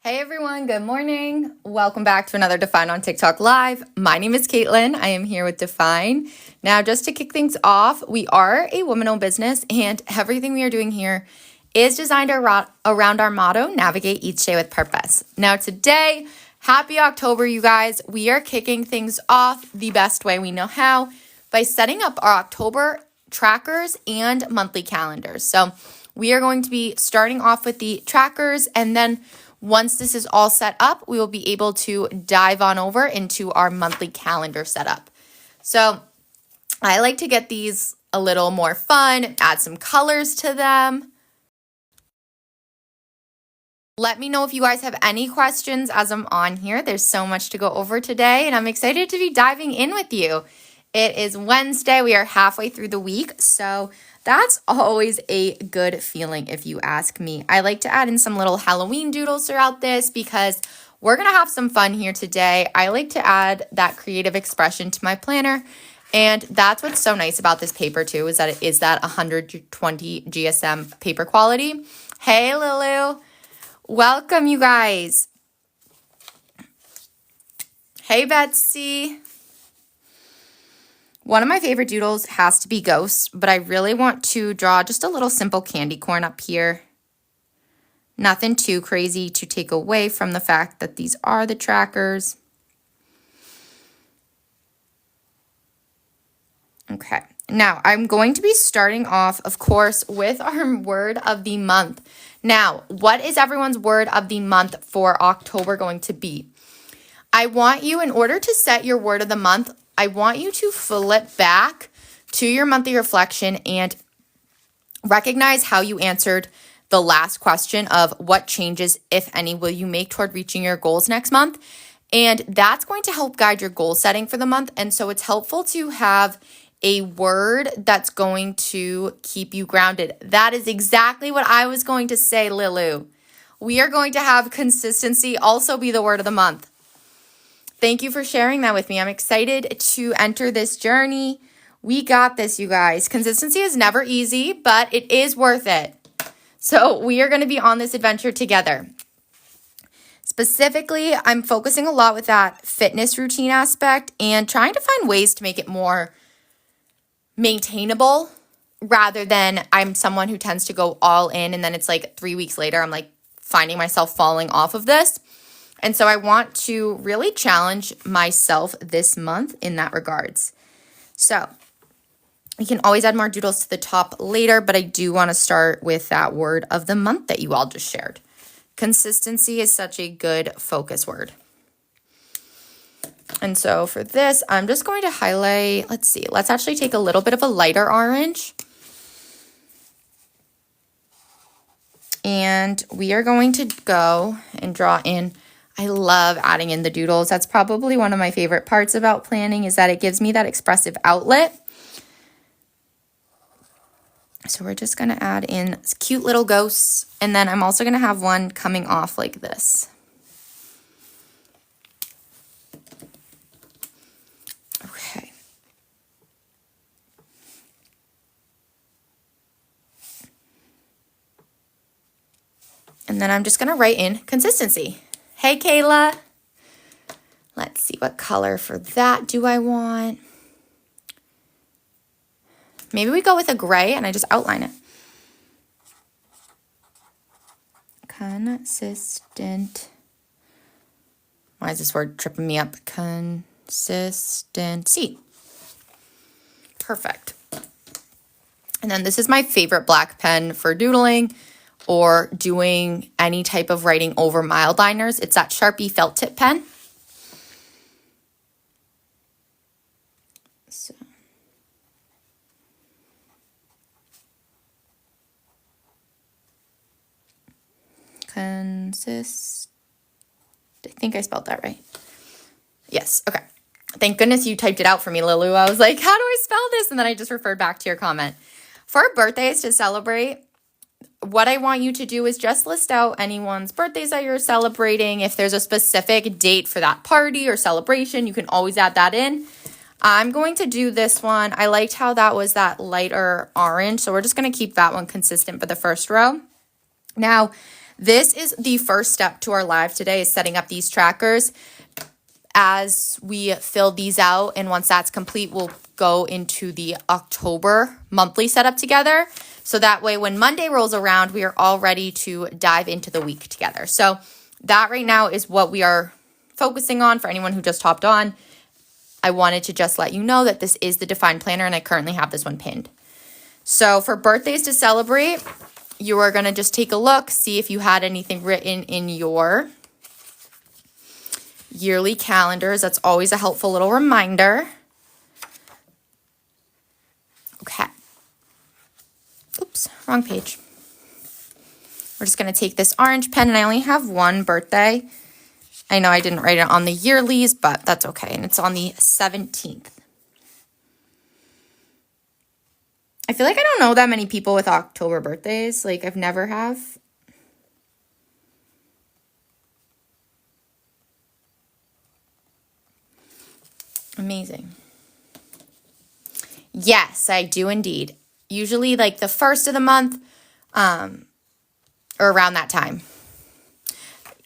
Hey everyone, good morning. Welcome back to another Define on TikTok Live. My name is Caitlin. I am here with Define. Now, just to kick things off, we are a woman-owned business and everything we are doing here is designed around our motto, navigate each day with purpose. Now today, happy October, you guys. We are kicking things off the best way we know how by setting up our October trackers and monthly calendars. So we are going to be starting off with the trackers, and then once this is all set up, we will be able to dive on over into our monthly calendar setup. So I like to get these a little more fun, add some colors to them. Let me know if you guys have any questions as I'm on here. There's so much to go over today, and I'm excited to be diving in with you. It is Wednesday. We are halfway through the week, so that's always a good feeling if you ask me. I like to add in some little Halloween doodles throughout this because we're going to have some fun here today. I like to add that creative expression to my planner, and that's what's so nice about this paper too, is that it is that 120 GSM paper quality. Hey, Lulu. Welcome, you guys. Hey, Betsy. One of my favorite doodles has to be ghosts, but I really want to draw just a little simple candy corn up here. Nothing too crazy to take away from the fact that these are the trackers. Okay, now I'm going to be starting off, of course, with our word of the month. Now, what is everyone's word of the month for October going to be? I want you, in order to set your word of the month, I want you to flip back to your monthly reflection and recognize how you answered the last question of what changes, if any, will you make toward reaching your goals next month? And that's going to help guide your goal setting for the month. And so it's helpful to have a word that's going to keep you grounded. That is exactly what I was going to say, Lilu. We are going to have consistency also be the word of the month. Thank you for sharing that with me. I'm excited to enter this journey. We got this, you guys. Consistency is never easy, but it is worth it. So we are going to be on this adventure together. Specifically, I'm focusing a lot with that fitness routine aspect and trying to find ways to make it more maintainable rather than I'm someone who tends to go all in and then it's like 3 weeks later, I'm like finding myself falling off of this. And so I want to really challenge myself this month in that regards. So you can always add more doodles to the top later, but I do want to start with that word of the month that you all just shared. Consistency is such a good focus word. And so for this, I'm just going to highlight, let's actually take a little bit of a lighter orange. And we are going to go and draw in. I love adding in the doodles. That's probably one of my favorite parts about planning is that it gives me that expressive outlet. So we're just going to add in cute little ghosts. And then I'm also going to have one coming off like this. Okay. And then I'm just going to write in consistency. Hey, Kayla. Let's see, what color for that do I want? Maybe we go with a gray and I just outline it. Consistent. Why is this word tripping me up? Consistency. Perfect. And then this is my favorite black pen for doodling or doing any type of writing over mild liners. It's that Sharpie felt tip pen. So. I think I spelled that right. Yes, okay. Thank goodness you typed it out for me, Lilu. I was like, how do I spell this? And then I just referred back to your comment. For birthdays to celebrate, what I want you to do is just list out anyone's birthdays that you're celebrating. If there's a specific date for that party or celebration, you can always add that in. I'm going to do this one. I liked how that was that lighter orange, so we're just going to keep that one consistent for the first row. Now, This is the first step to our live today, is setting up these trackers. As we fill these out, and once that's complete, we'll go into the October monthly setup together. So that way, when Monday rolls around, we are all ready to dive into the week together. So that right now is what we are focusing on. For anyone who just hopped on, I wanted to just let you know that this is the Defined Planner, and I currently have this one pinned. So for birthdays to celebrate, you are going to just take a look, see if you had anything written in your yearly calendars. That's always a helpful little reminder. Okay. Oops, wrong page. We're just going to take this orange pen, and I only have one birthday. I know I didn't write it on the yearlies, but that's okay. And it's on the 17th. I feel like I don't know that many people with October birthdays. Like, I've never have. Amazing. Yes, I do indeed. Usually like the first of the month, or around that time.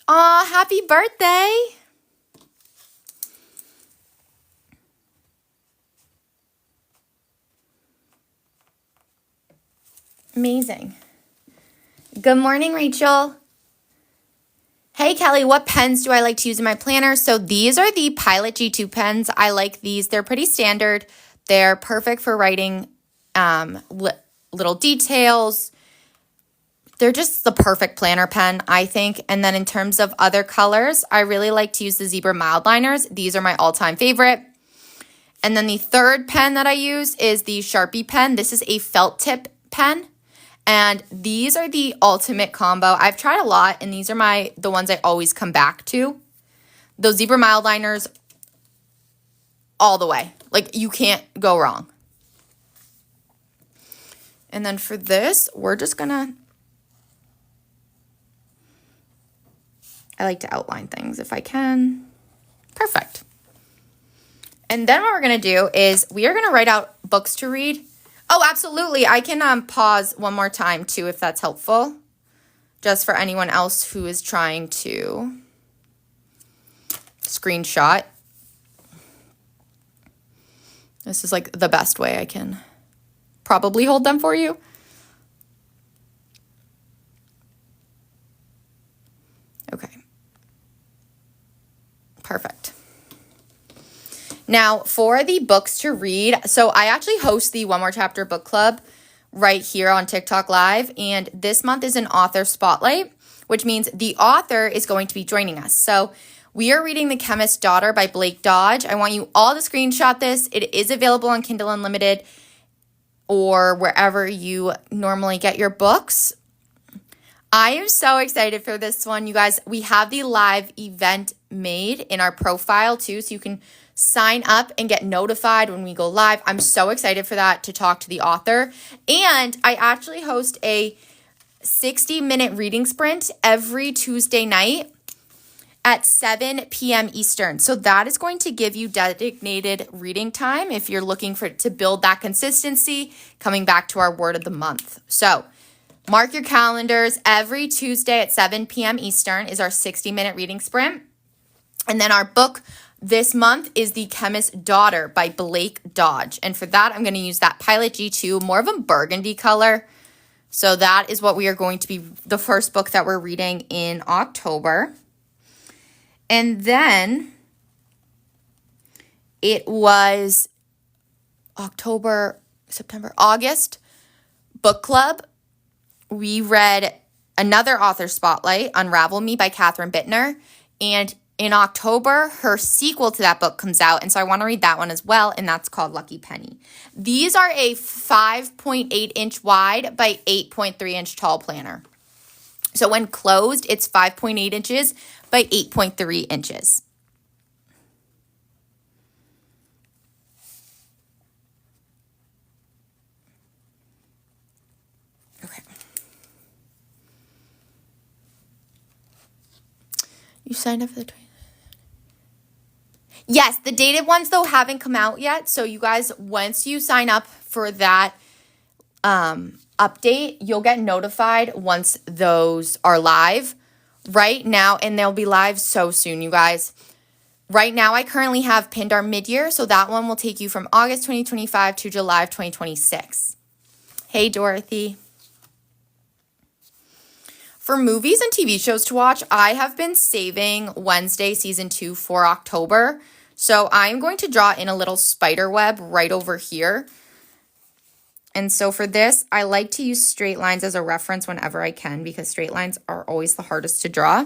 Aw, happy birthday. Amazing. Good morning, Rachel. Hey, Kelly, what pens do I like to use in my planner? So these are the Pilot G2 pens. I like these. They're pretty standard. They're perfect for writing little details. They're just the perfect planner pen, I think. And then in terms of other colors, I really like to use the Zebra Mildliners. These are my all-time favorite. And then the third pen that I use is the Sharpie pen. This is a felt tip pen. And these are the ultimate combo. I've tried a lot, and these are the ones I always come back to. Those Zebra Mildliners, all the way. Like, you can't go wrong. And then for this, we're just gonna, I like to outline things if I can. Perfect. And then what we're gonna do is we are gonna write out books to read. Oh, absolutely. I can pause one more time too, if that's helpful. Just for anyone else who is trying to screenshot. This is like the best way I can probably hold them for you. Okay. Perfect. Now, for the books to read, so I actually host the One More Chapter Book Club right here on TikTok Live, and this month is an author spotlight, which means the author is going to be joining us. So we are reading The Chemist's Daughter by Blake Dodge. I want you all to screenshot this. It is available on Kindle Unlimited or wherever you normally get your books. I am so excited for this one, you guys. We have the live event made in our profile too, so you can sign up and get notified when we go live. I'm so excited for that, to talk to the author. And I actually host a 60-minute reading sprint every Tuesday night at 7 p.m. Eastern. So that is going to give you designated reading time if you're looking to build that consistency, coming back to our word of the month. So mark your calendars. Every Tuesday at 7 p.m. Eastern is our 60-minute reading sprint. And then our book this month is The Chemist's Daughter by Blake Dodge. And for that, I'm going to use that Pilot G2, more of a burgundy color. So that is what we are going to be, the first book that we're reading in October. And then it was August book club. We read another author spotlight, Unravel Me by Catherine Bittner. And in October, her sequel to that book comes out, and so I want to read that one as well, and that's called Lucky Penny. These are a 5.8-inch wide by 8.3-inch tall planner. So when closed, it's 5.8 inches by 8.3 inches. Okay. You signed up for the Yes, the dated ones, though, haven't come out yet. So you guys, once you sign up for that update. You'll get notified once those are live right now, and they'll be live so soon, you guys. Right now, I currently have pinned our mid-year, so that one will take you from August 2025 to July of 2026. Hey, Dorothy. For movies and TV shows to watch, I have been saving Wednesday season 2 for October. So I'm going to draw in a little spider web right over here. And so for this, I like to use straight lines as a reference whenever I can because straight lines are always the hardest to draw.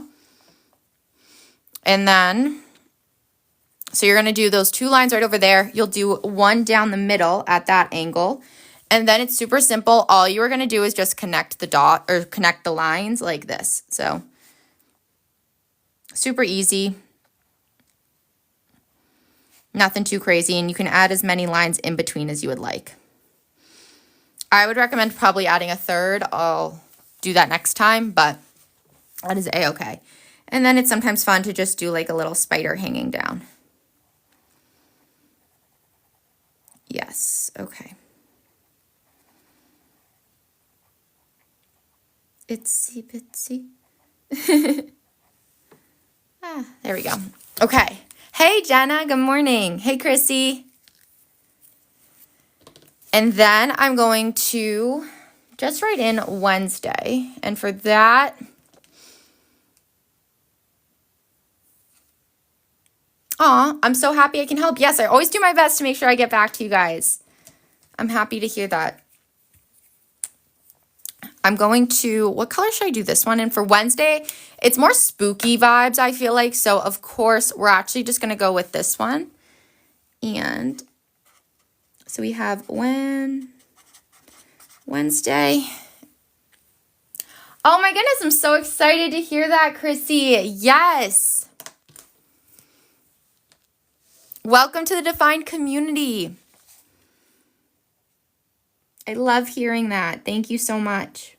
And then, so you're going to do those 2 lines right over there. You'll do 1 down the middle at that angle. And then it's super simple. All you are going to do is just connect the dot or connect the lines like this. So super easy. Nothing too crazy. And you can add as many lines in between as you would like. I would recommend probably adding a third. I'll do that next time, but that is a-okay. And then it's sometimes fun to just do like a little spider hanging down. Yes, okay. Itsy bitsy. There we go. Okay. Hey, Jenna. Good morning. Hey, Chrissy. And then I'm going to just write in Wednesday. And for that, I'm so happy I can help. Yes, I always do my best to make sure I get back to you guys. I'm happy to hear that. I'm going to, what color should I do this one in? For Wednesday, it's more spooky vibes, I feel like. So, of course, we're actually just going to go with this one. And so we have Wednesday. Oh my goodness, I'm so excited to hear that, Chrissy. Yes. Welcome to the Defined community. I love hearing that. Thank you so much.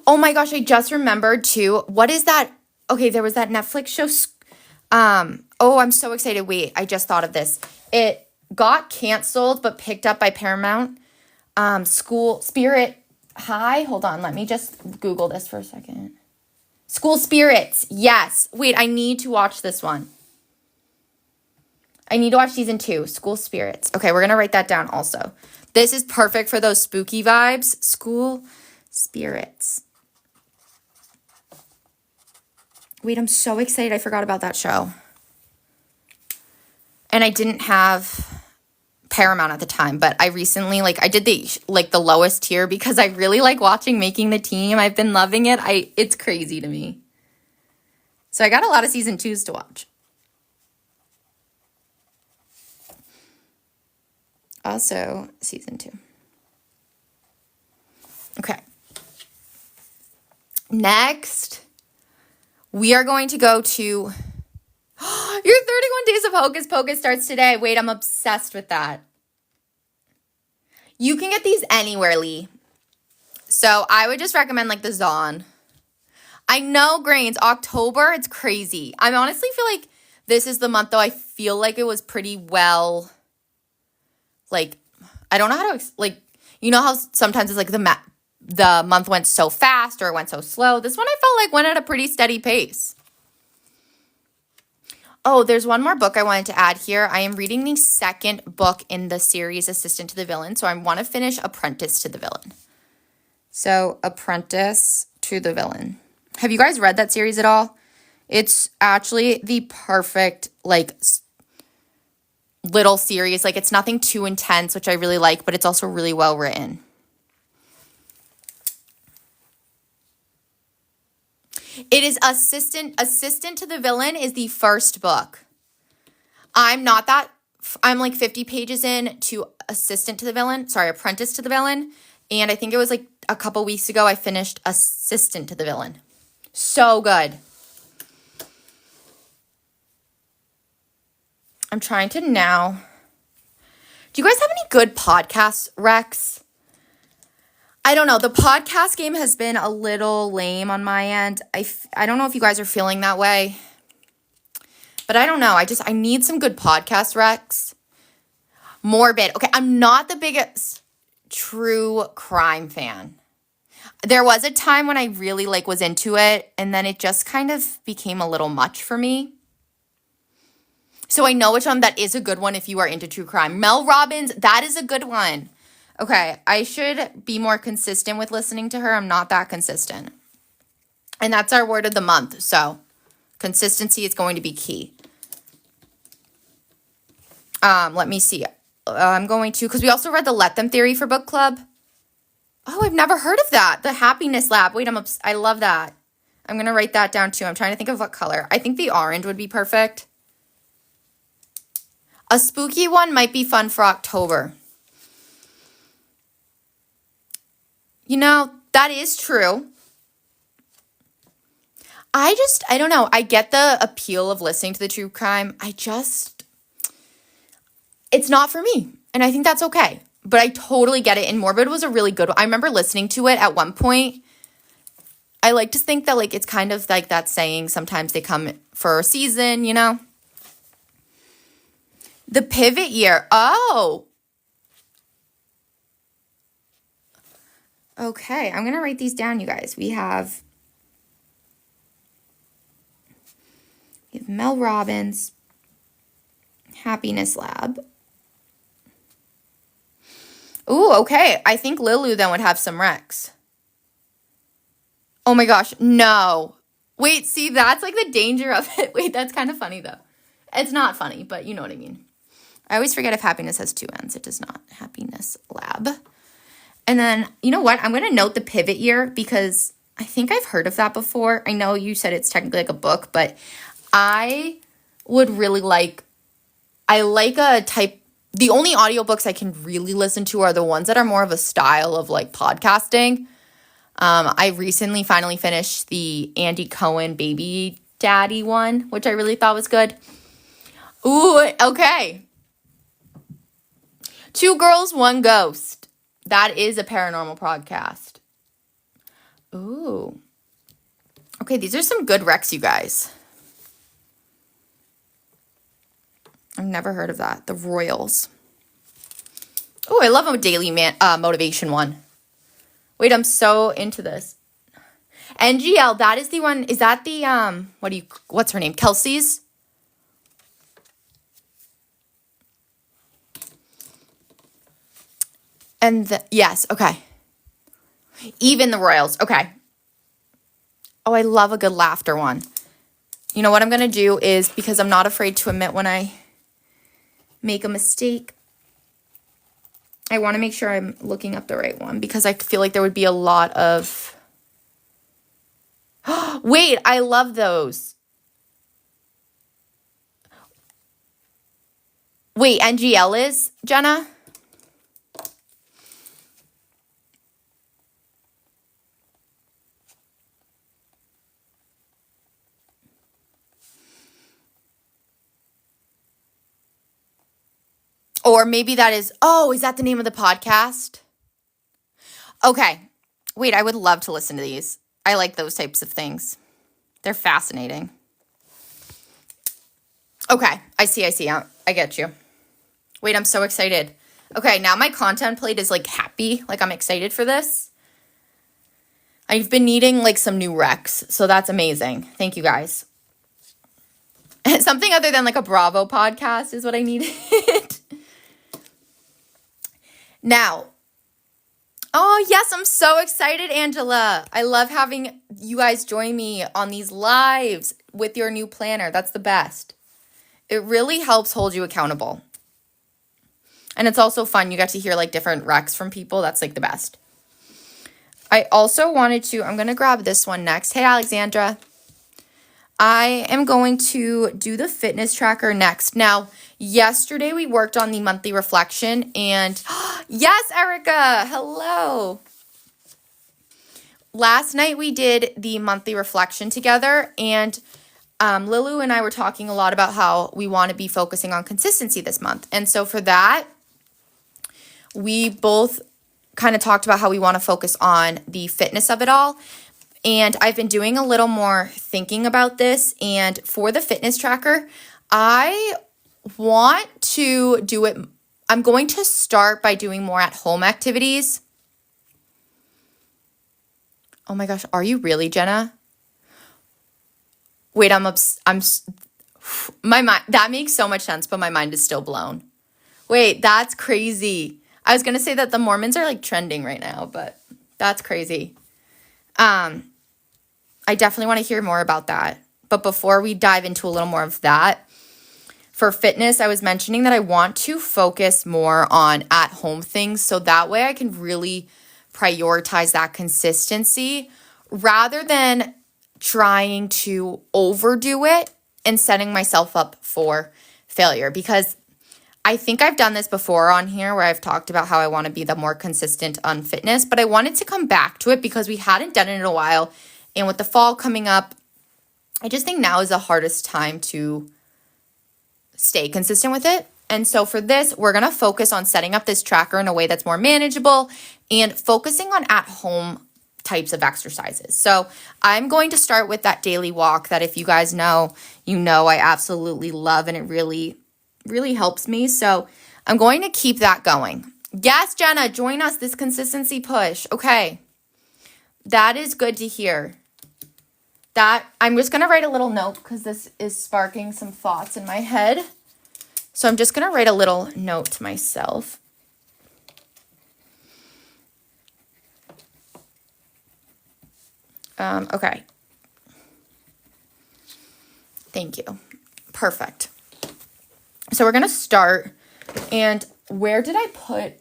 Oh my gosh, I just remembered too. What is that? Okay, there was that Netflix show. Oh, I'm so excited. Wait, I just thought of this. It got canceled but picked up by Paramount. School Spirit High. Hold on, let me just Google this for a second. School Spirits. Yes. Wait, I need to watch this one. I need to watch season 2, School Spirits. Okay, we're going to write that down also. This is perfect for those spooky vibes. School Spirits. Wait, I'm so excited. I forgot about that show. And I didn't have Paramount at the time, but I recently, I did the lowest tier because I really like watching Making the Team. I've been loving it. It's crazy to me. So I got a lot of season 2s to watch. Also, season 2. Okay. Next, we are going to go to your 31 Days of Hocus Pocus starts today. Wait, I'm obsessed with that. You can get these anywhere, Lee. So I would just recommend the Zon. I know, Grains, October, it's crazy. I honestly feel like this is the month, though. I feel like it was pretty well... I don't know how to, you know how sometimes it's the month went so fast or it went so slow. This one I felt like went at a pretty steady pace. Oh, there's one more book I wanted to add here. I am reading the second book in the series Assistant to the Villain. So I want to finish Apprentice to the Villain. So Apprentice to the Villain. Have you guys read that series at all? It's actually the perfect, little series. It's nothing too intense, which I really like, but it's also really well written. It is Assistant to the Villain is the first book. I'm 50 pages in to Apprentice to the Villain. And I think it was a couple weeks ago I finished Assistant to the Villain. So good. I'm trying to now. Do you guys have any good podcast recs? I don't know. The podcast game has been a little lame on my end. I don't know if you guys are feeling that way. But I don't know. I need some good podcast recs. Morbid. Okay, I'm not the biggest true crime fan. There was a time when I really like was into it, and then it just kind of became a little much for me. So I know which one that is a good one if you are into true crime. Mel Robbins, that is a good one. Okay, I should be more consistent with listening to her. I'm not that consistent. And that's our word of the month. So consistency is going to be key. Let me see. I'm going to, because we also read the Let Them Theory for book club. Oh, I've never heard of that. The Happiness Lab. Wait, I love that. I'm going to write that down too. I'm trying to think of what color. I think the orange would be perfect. A spooky one might be fun for October. You know, that is true. I don't know. I get the appeal of listening to the true crime. It's not for me. And I think that's okay. But I totally get it. And Morbid was a really good one. I remember listening to it at one point. I like to think that like it's kind of like that saying, sometimes they come for a season, you know? The pivot year. Oh. Okay. I'm going to write these down, you guys. We have Mel Robbins, Happiness Lab. Ooh, okay. I think Lilu then would have some Rex. Oh my gosh, no. Wait, see, that's like the danger of it. Wait, that's kind of funny though. It's not funny, but you know what I mean. I always forget if happiness has two N's. It does not. Happiness Lab. And then, you know what? I'm going to note the pivot year because I think I've heard of that before. I know you said it's technically like a book, but I would really I like a type, the only audiobooks I can really listen to are the ones that are more of a style of like podcasting. I recently finally finished the Andy Cohen Baby Daddy one, which I really thought was good. Ooh, okay. Two Girls, One Ghost. That is a paranormal podcast. Ooh. Okay, these are some good recs, you guys. I've never heard of that. The Royals. Oh, I love a daily motivation one. Wait, I'm so into this. NGL, that is the one. Is that the what's her name? Kelsey's? And yes, okay. Even the Royals, okay. Oh, I love a good laughter one. You know what I'm going to do is, because I'm not afraid to admit when I make a mistake, I want to make sure I'm looking up the right one because I feel like there would be a lot of... Wait, I love those. Wait, NGL is, Jenna? Or maybe that is, is that the name of the podcast? Okay. Wait, I would love to listen to these. I like those types of things. They're fascinating. Okay, I see. I get you. Wait, I'm so excited. Okay, now my content plate is like happy. Like I'm excited for this. I've been needing like some new recs, so that's amazing. Thank you guys. Something other than like a Bravo podcast is what I needed. Now, oh yes, I'm so excited, Angela. I love having you guys join me on these lives with your new planner. That's the best. It really helps hold you accountable. And it's also fun. You get to hear like different recs from people. That's like the best. I also wanted to, I'm going to grab this one next. Hey, Alexandra. I am going to do the fitness tracker next. Now, yesterday we worked on the monthly reflection and yes, Erica, hello. Last night we did the monthly reflection together and Lilu and I were talking a lot about how we want to be focusing on consistency this month. And so for that, we both kind of talked about how we want to focus on the fitness of it all. And I've been doing a little more thinking about this. And for the fitness tracker, I want to do it. I'm going to start by doing more at home activities. Oh my gosh, are you really, Jenna? Wait, my mind, that makes so much sense, but my mind is still blown. Wait, that's crazy. I was gonna say that the Mormons are like trending right now, but that's crazy. I definitely want to hear more about that. But before we dive into a little more of that, for fitness, I was mentioning that I want to focus more on at-home things so that way I can really prioritize that consistency rather than trying to overdo it and setting myself up for failure. Because I think I've done this before on here where I've talked about how I want to be the more consistent on fitness, but I wanted to come back to it because we hadn't done it in a while. And with the fall coming up, I just think now is the hardest time to stay consistent with it. And so for this, we're going to focus on setting up this tracker in a way that's more manageable and focusing on at-home types of exercises. So I'm going to start with that daily walk that if you guys know, you know I absolutely love, and it really, really helps me. So I'm going to keep that going. Yes, Jenna, join us this consistency push. Okay. That is good to hear. That I'm just going to write a little note because this is sparking some thoughts in my head. So I'm just going to write a little note to myself. Okay. Thank you. Perfect. So we're going to start. And where did I put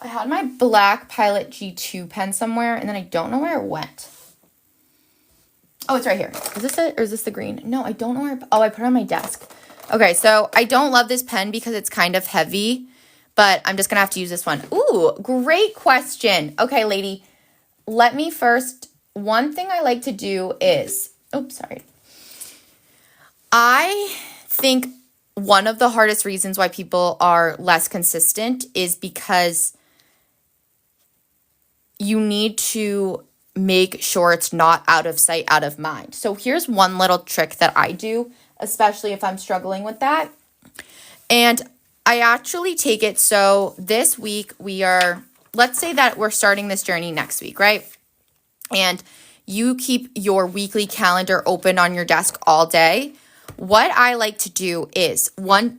I had my black Pilot G2 pen somewhere, and then I don't know where it went. Oh, it's right here. Is this it, or is this the green? No, I don't know where. I put it on my desk. Okay, so I don't love this pen because it's kind of heavy, but I'm just going to have to use this one. Ooh, great question. Okay, lady, let me first, one thing I like to do is, I think one of the hardest reasons why people are less consistent is because you need to make sure it's not out of sight, out of mind. So here's one little trick that I do, especially if I'm struggling with that. And I actually take it, so this week let's say that we're starting this journey next week, right? And you keep your weekly calendar open on your desk all day. What I like to do is,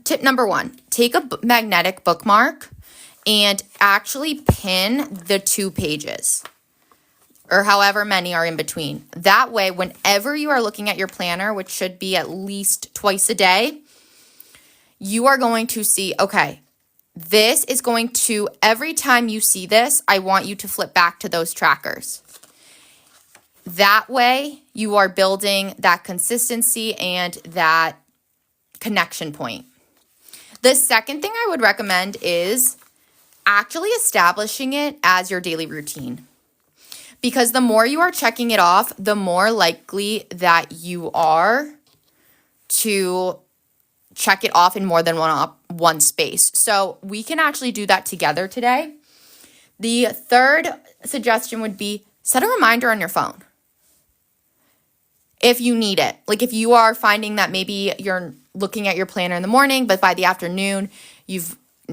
tip number one, take a magnetic bookmark and actually pin the 2 pages or however many are in between. That way, whenever you are looking at your planner, which should be at least twice a day, you are going to see, okay, this is going to, every time you see this, I want you to flip back to those trackers. That way, you are building that consistency and that connection point. The second thing I would recommend is actually establishing it as your daily routine. Because the more you are checking it off, the more likely that you are to check it off in more than one space. So we can actually do that together today. The third suggestion would be set a reminder on your phone if you need it. Like if you are finding that maybe you're looking at your planner in the morning, but by the afternoon you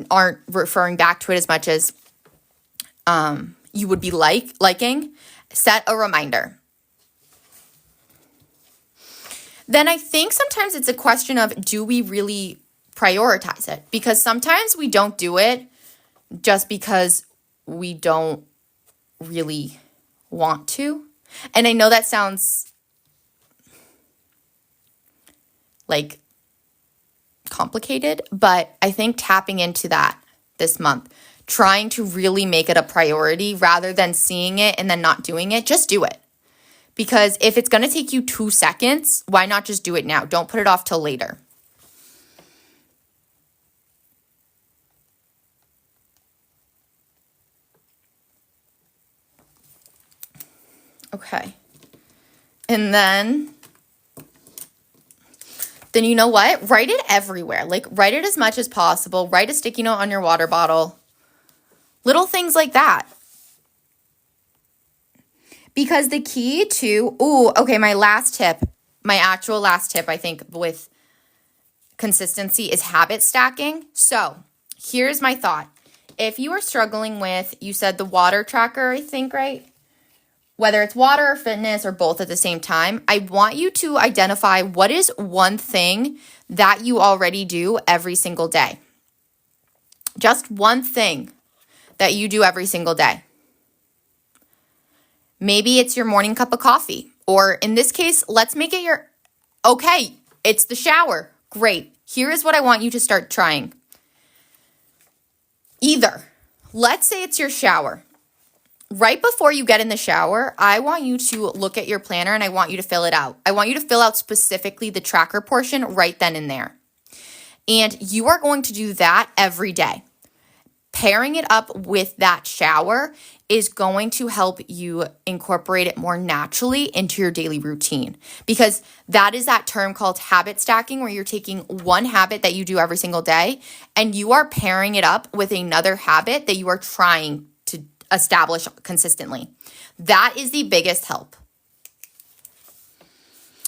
aren't referring back to it as much as you would be liking, set a reminder. Then I think sometimes it's a question of, do we really prioritize it? Because sometimes we don't do it just because we don't really want to. And I know that sounds like complicated, but I think tapping into that this month, trying to really make it a priority rather than seeing it and then not doing it, just do it. Because if it's going to take you 2 seconds, why not just do it now? Don't put it off till later. Okay. And then you know what? Write it everywhere. Like write it as much as possible. Write a sticky note on your water bottle. Little things like that. Because the key to, my actual last tip, I think, with consistency is habit stacking. So here's my thought. If you are struggling with, you said the water tracker, I think, right? Whether it's water or fitness or both at the same time, I want you to identify what is one thing that you already do every single day. Just one thing that you do every single day. Maybe it's your morning cup of coffee. Or in this case, let's make it okay, it's the shower. Great. Here is what I want you to start trying. Either, let's say it's your shower. Right before you get in the shower, I want you to look at your planner and I want you to fill it out. I want you to fill out specifically the tracker portion right then and there. And you are going to do that every day. Pairing it up with that shower is going to help you incorporate it more naturally into your daily routine, because that is that term called habit stacking, where you're taking one habit that you do every single day and you are pairing it up with another habit that you are trying to establish consistently. That is the biggest help.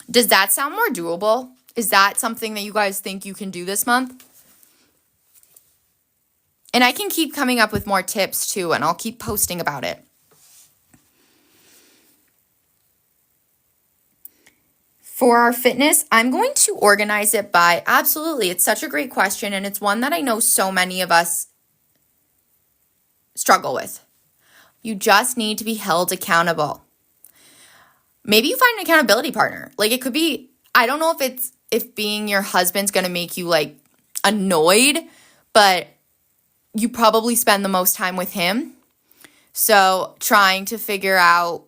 Does that sound more doable? Is that something that you guys think you can do this month? And I can keep coming up with more tips too, and I'll keep posting about it. For our fitness, I'm going to organize it by, absolutely, it's such a great question, and it's one that I know so many of us struggle with. You just need to be held accountable. Maybe you find an accountability partner. Like, it could be, I don't know if being your husband's going to make you like annoyed, but you probably spend the most time with him. So trying to figure out,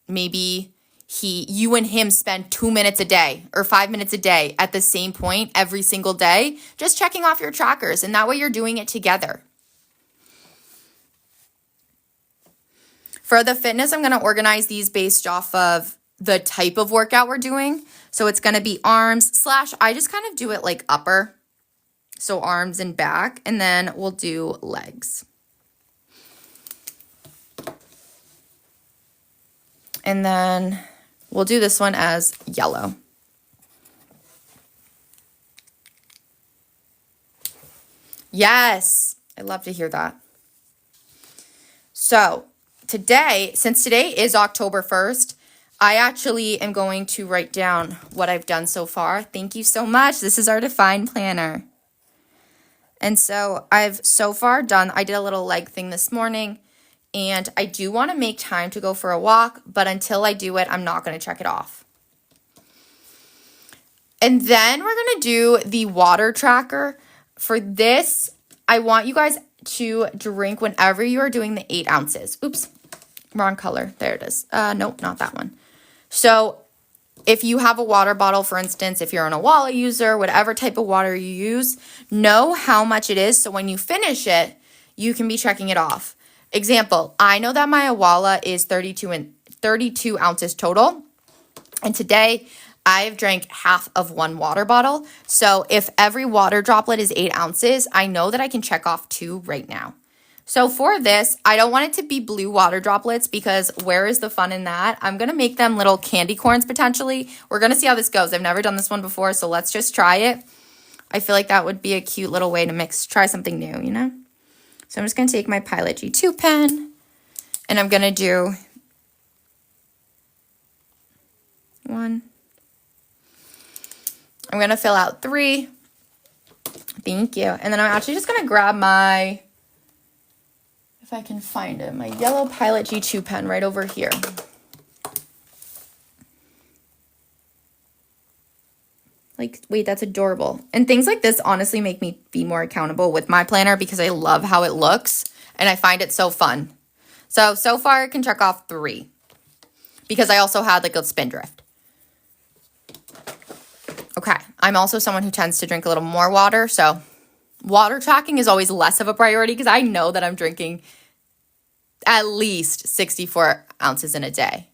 maybe you and him spend 2 minutes a day or 5 minutes a day at the same point every single day, just checking off your trackers. And that way you're doing it together. For the fitness, I'm going to organize these based off of the type of workout we're doing. So it's going to be arms / I just kind of do it like upper. So arms and back, and then we'll do legs. And then we'll do this one as yellow. Yes, I love to hear that. So today, since today is October 1st, I actually am going to write down what I've done so far. Thank you so much. This is our Define Planner. And so I've so far done, I did a little leg thing this morning, and I do want to make time to go for a walk, but until I do it, I'm not going to check it off. And then we're going to do the water tracker. For this, I want you guys to drink whenever you are doing the 8 ounces. Oops, wrong color. There it is. Nope, not that one. So if you have a water bottle, for instance, if you're an Owala user, whatever type of water you use, know how much it is. So when you finish it, you can be checking it off. Example, I know that my Owala is 32 ounces total. And today I've drank half of one water bottle. So if every water droplet is 8 ounces, I know that I can check off 2 right now. So for this, I don't want it to be blue water droplets, because where is the fun in that? I'm going to make them little candy corns potentially. We're going to see how this goes. I've never done this one before, so let's just try it. I feel like that would be a cute little way to try something new, you know? So I'm just going to take my Pilot G2 pen, and I'm going to do 1. I'm going to fill out 3. Thank you. And then I'm actually just going to grab my, if I can find it, my yellow Pilot G2 pen right over here. Like, wait, that's adorable. And things like this honestly make me be more accountable with my planner, because I love how it looks and I find it so fun. So far I can check off 3, because I also had like a spindrift. Okay, I'm also someone who tends to drink a little more water, so water tracking is always less of a priority, because I know that I'm drinking at least 64 ounces in a day.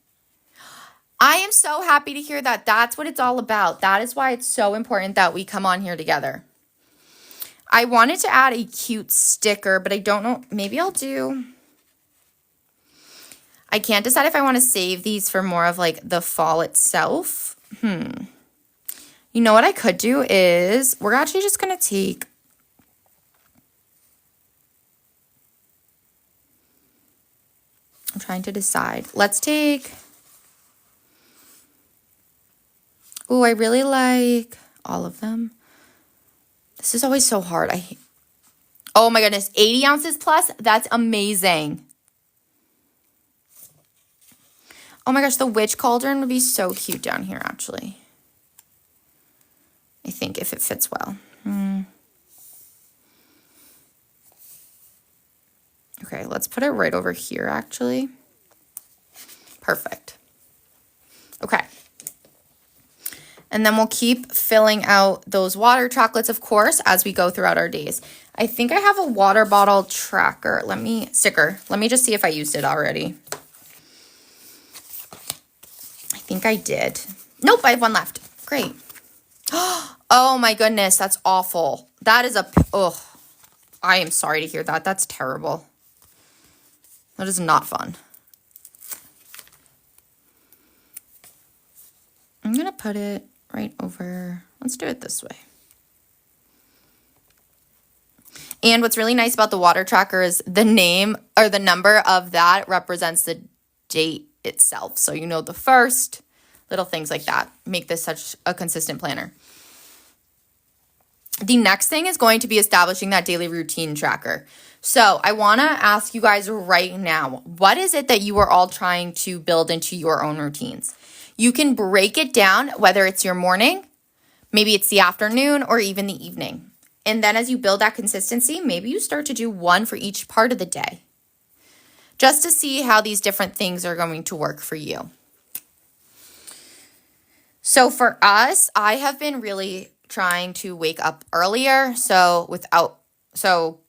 I am so happy to hear that. That's what it's all about. That is why it's so important that we come on here together. I wanted to add a cute sticker, but I don't know. Maybe I'll do. I can't decide if I want to save these for more of like the fall itself. You You know what I could do is we're actually just going to take I'm trying to decide. Let's take Oh, I really like all of them. This is always so hard. Oh my goodness, 80 ounces plus? That's amazing. Oh my gosh, the witch cauldron would be so cute down here, actually. I think if it fits well. Okay, let's put it right over here, actually. Perfect. Okay. And then we'll keep filling out those water chocolates, of course, as we go throughout our days. I think I have a water bottle tracker. Sticker. Let me just see if I used it already. I think I did. Nope, I have one left. Great. Oh my goodness, that's awful. That is I am sorry to hear that. That's terrible. That is not fun. I'm going to put it right over. Let's do it this way. And what's really nice about the water tracker is the name or the number of that represents the date itself. So you know the first, little things like that make this such a consistent planner. The next thing is going to be establishing that daily routine tracker. So I want to ask you guys right now, what is it that you are all trying to build into your own routines? You can break it down, whether it's your morning, maybe it's the afternoon, or even the evening. And then as you build that consistency, maybe you start to do one for each part of the day, just to see how these different things are going to work for you. So for us, I have been really trying to wake up earlier. So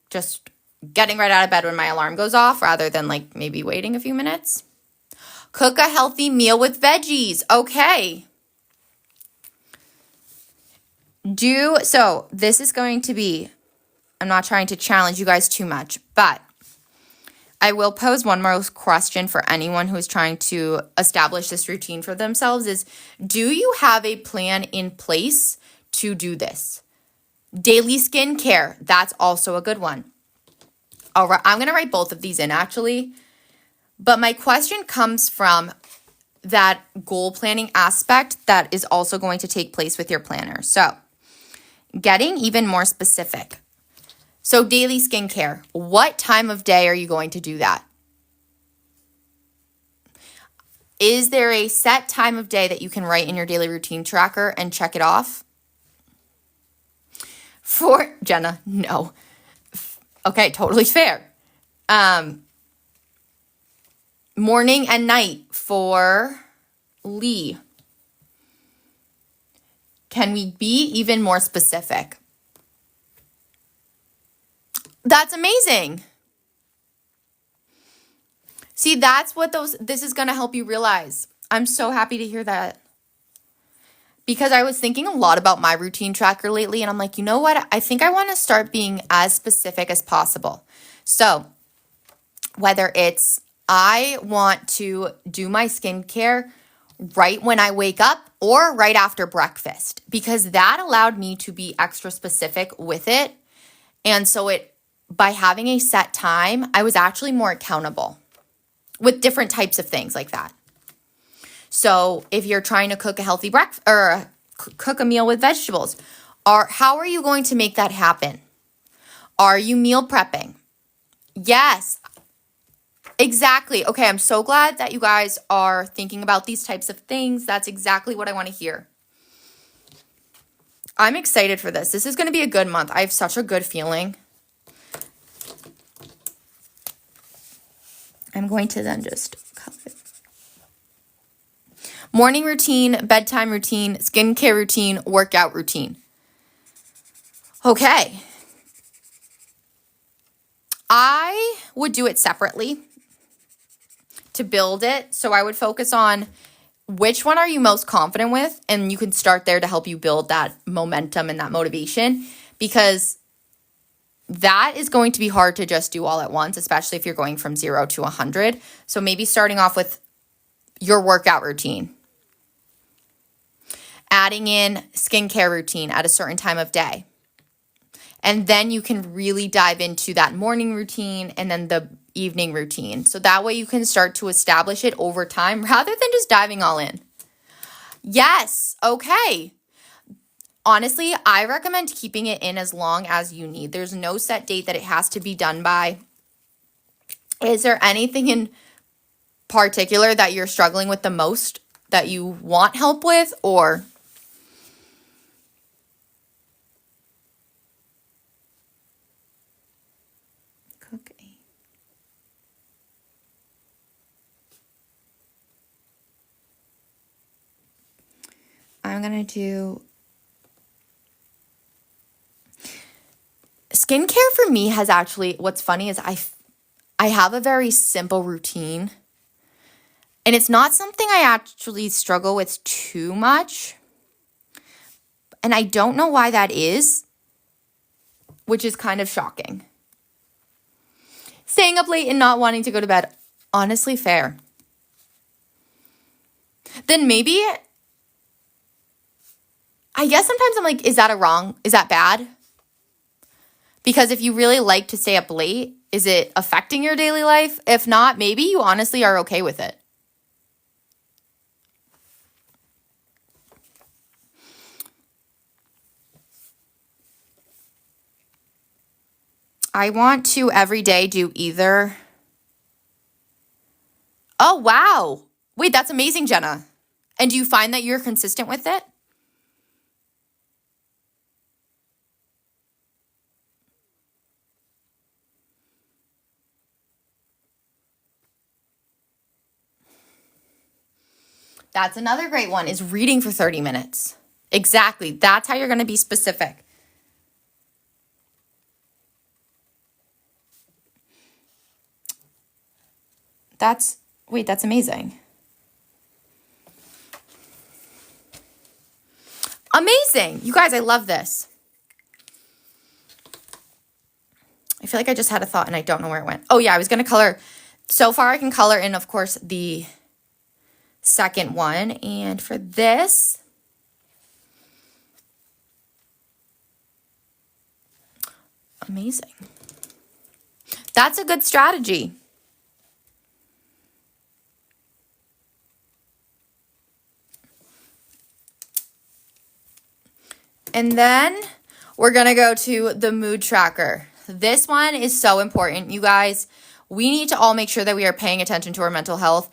just getting right out of bed when my alarm goes off rather than like maybe waiting a few minutes. Cook a healthy meal with veggies. Okay. So this is going to be, I'm not trying to challenge you guys too much, but I will pose one more question for anyone who is trying to establish this routine for themselves is, do you have a plan in place to do this? Daily skincare, that's also a good one. All right, I'm going to write both of these in actually, but my question comes from that goal planning aspect that is also going to take place with your planner. So getting even more specific. So daily skincare, what time of day are you going to do that? Is there a set time of day that you can write in your daily routine tracker and check it off? For Jenna, no. Okay, totally fair. Morning and night for Lee. Can we be even more specific? That's amazing. See, that's what this is going to help you realize. I'm so happy to hear that. Because I was thinking a lot about my routine tracker lately, and I'm like, you know what? I think I want to start being as specific as possible. So whether it's I want to do my skincare right when I wake up or right after breakfast, because that allowed me to be extra specific with it. And so by having a set time, I was actually more accountable with different types of things like that. So if you're trying to cook a healthy breakfast or cook a meal with vegetables, how are you going to make that happen? Are you meal prepping? Yes, exactly. Okay, I'm so glad that you guys are thinking about these types of things. That's exactly what I want to hear. I'm excited for this. This is going to be a good month. I have such a good feeling. I'm going to then just cut it. Morning routine, bedtime routine, skincare routine, workout routine. Okay. I would do it separately to build it. So I would focus on which one are you most confident with, and you can start there to help you build that momentum and that motivation, because that is going to be hard to just do all at once, especially if you're going from 0 to 100. So maybe starting off with your workout routine. adding in skincare routine at a certain time of day. And then you can really dive into that morning routine and then the evening routine. So that way you can start to establish it over time rather than just diving all in. Yes, okay. Honestly, I recommend keeping it in as long as you need. There's no set date that it has to be done by. Is there anything in particular that you're struggling with the most that you want help with, or? Cookie. I'm going to do skincare for me has actually, what's funny is I have a very simple routine. And it's not something I actually struggle with too much. And I don't know why that is, which is kind of shocking. Staying up late and not wanting to go to bed, honestly fair. Then maybe, I guess sometimes I'm like, is that bad? Because if you really like to stay up late, is it affecting your daily life? If not, maybe you honestly are okay with it. I want to every day do either. Oh, wow. Wait, that's amazing, Jenna. And do you find that you're consistent with it? That's another great one, is reading for 30 minutes. Exactly. That's how you're going to be specific. That's amazing. Amazing. You guys, I love this. I feel like I just had a thought and I don't know where it went. Oh yeah, I was going to color. So far I can color in, of course, the second one. And for this, amazing. That's a good strategy. And then we're going to go to the mood tracker. This one is so important, you guys. We need to all make sure that we are paying attention to our mental health.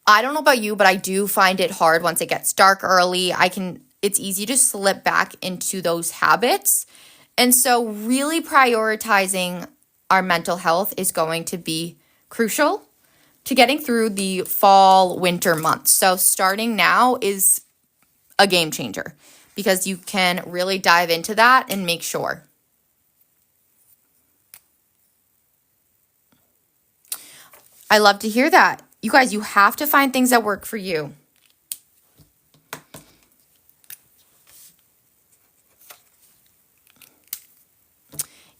I don't know about you, but I do find it hard once it gets dark early. It's easy to slip back into those habits. And so really prioritizing our mental health is going to be crucial to getting through the fall, winter months. So starting now is a game changer because you can really dive into that and make sure. I love to hear that. You guys, you have to find things that work for you.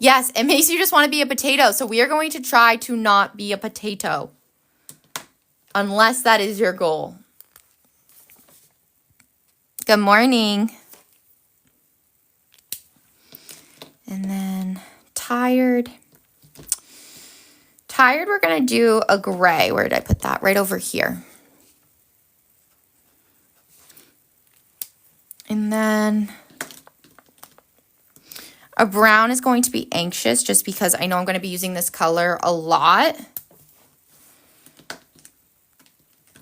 Yes, it makes you just want to be a potato. So we are going to try to not be a potato. Unless that is your goal. Good morning. And then tired. Tired, we're going to do a gray. Where did I put that? Right over here. And then a brown is going to be anxious just because I know I'm going to be using this color a lot.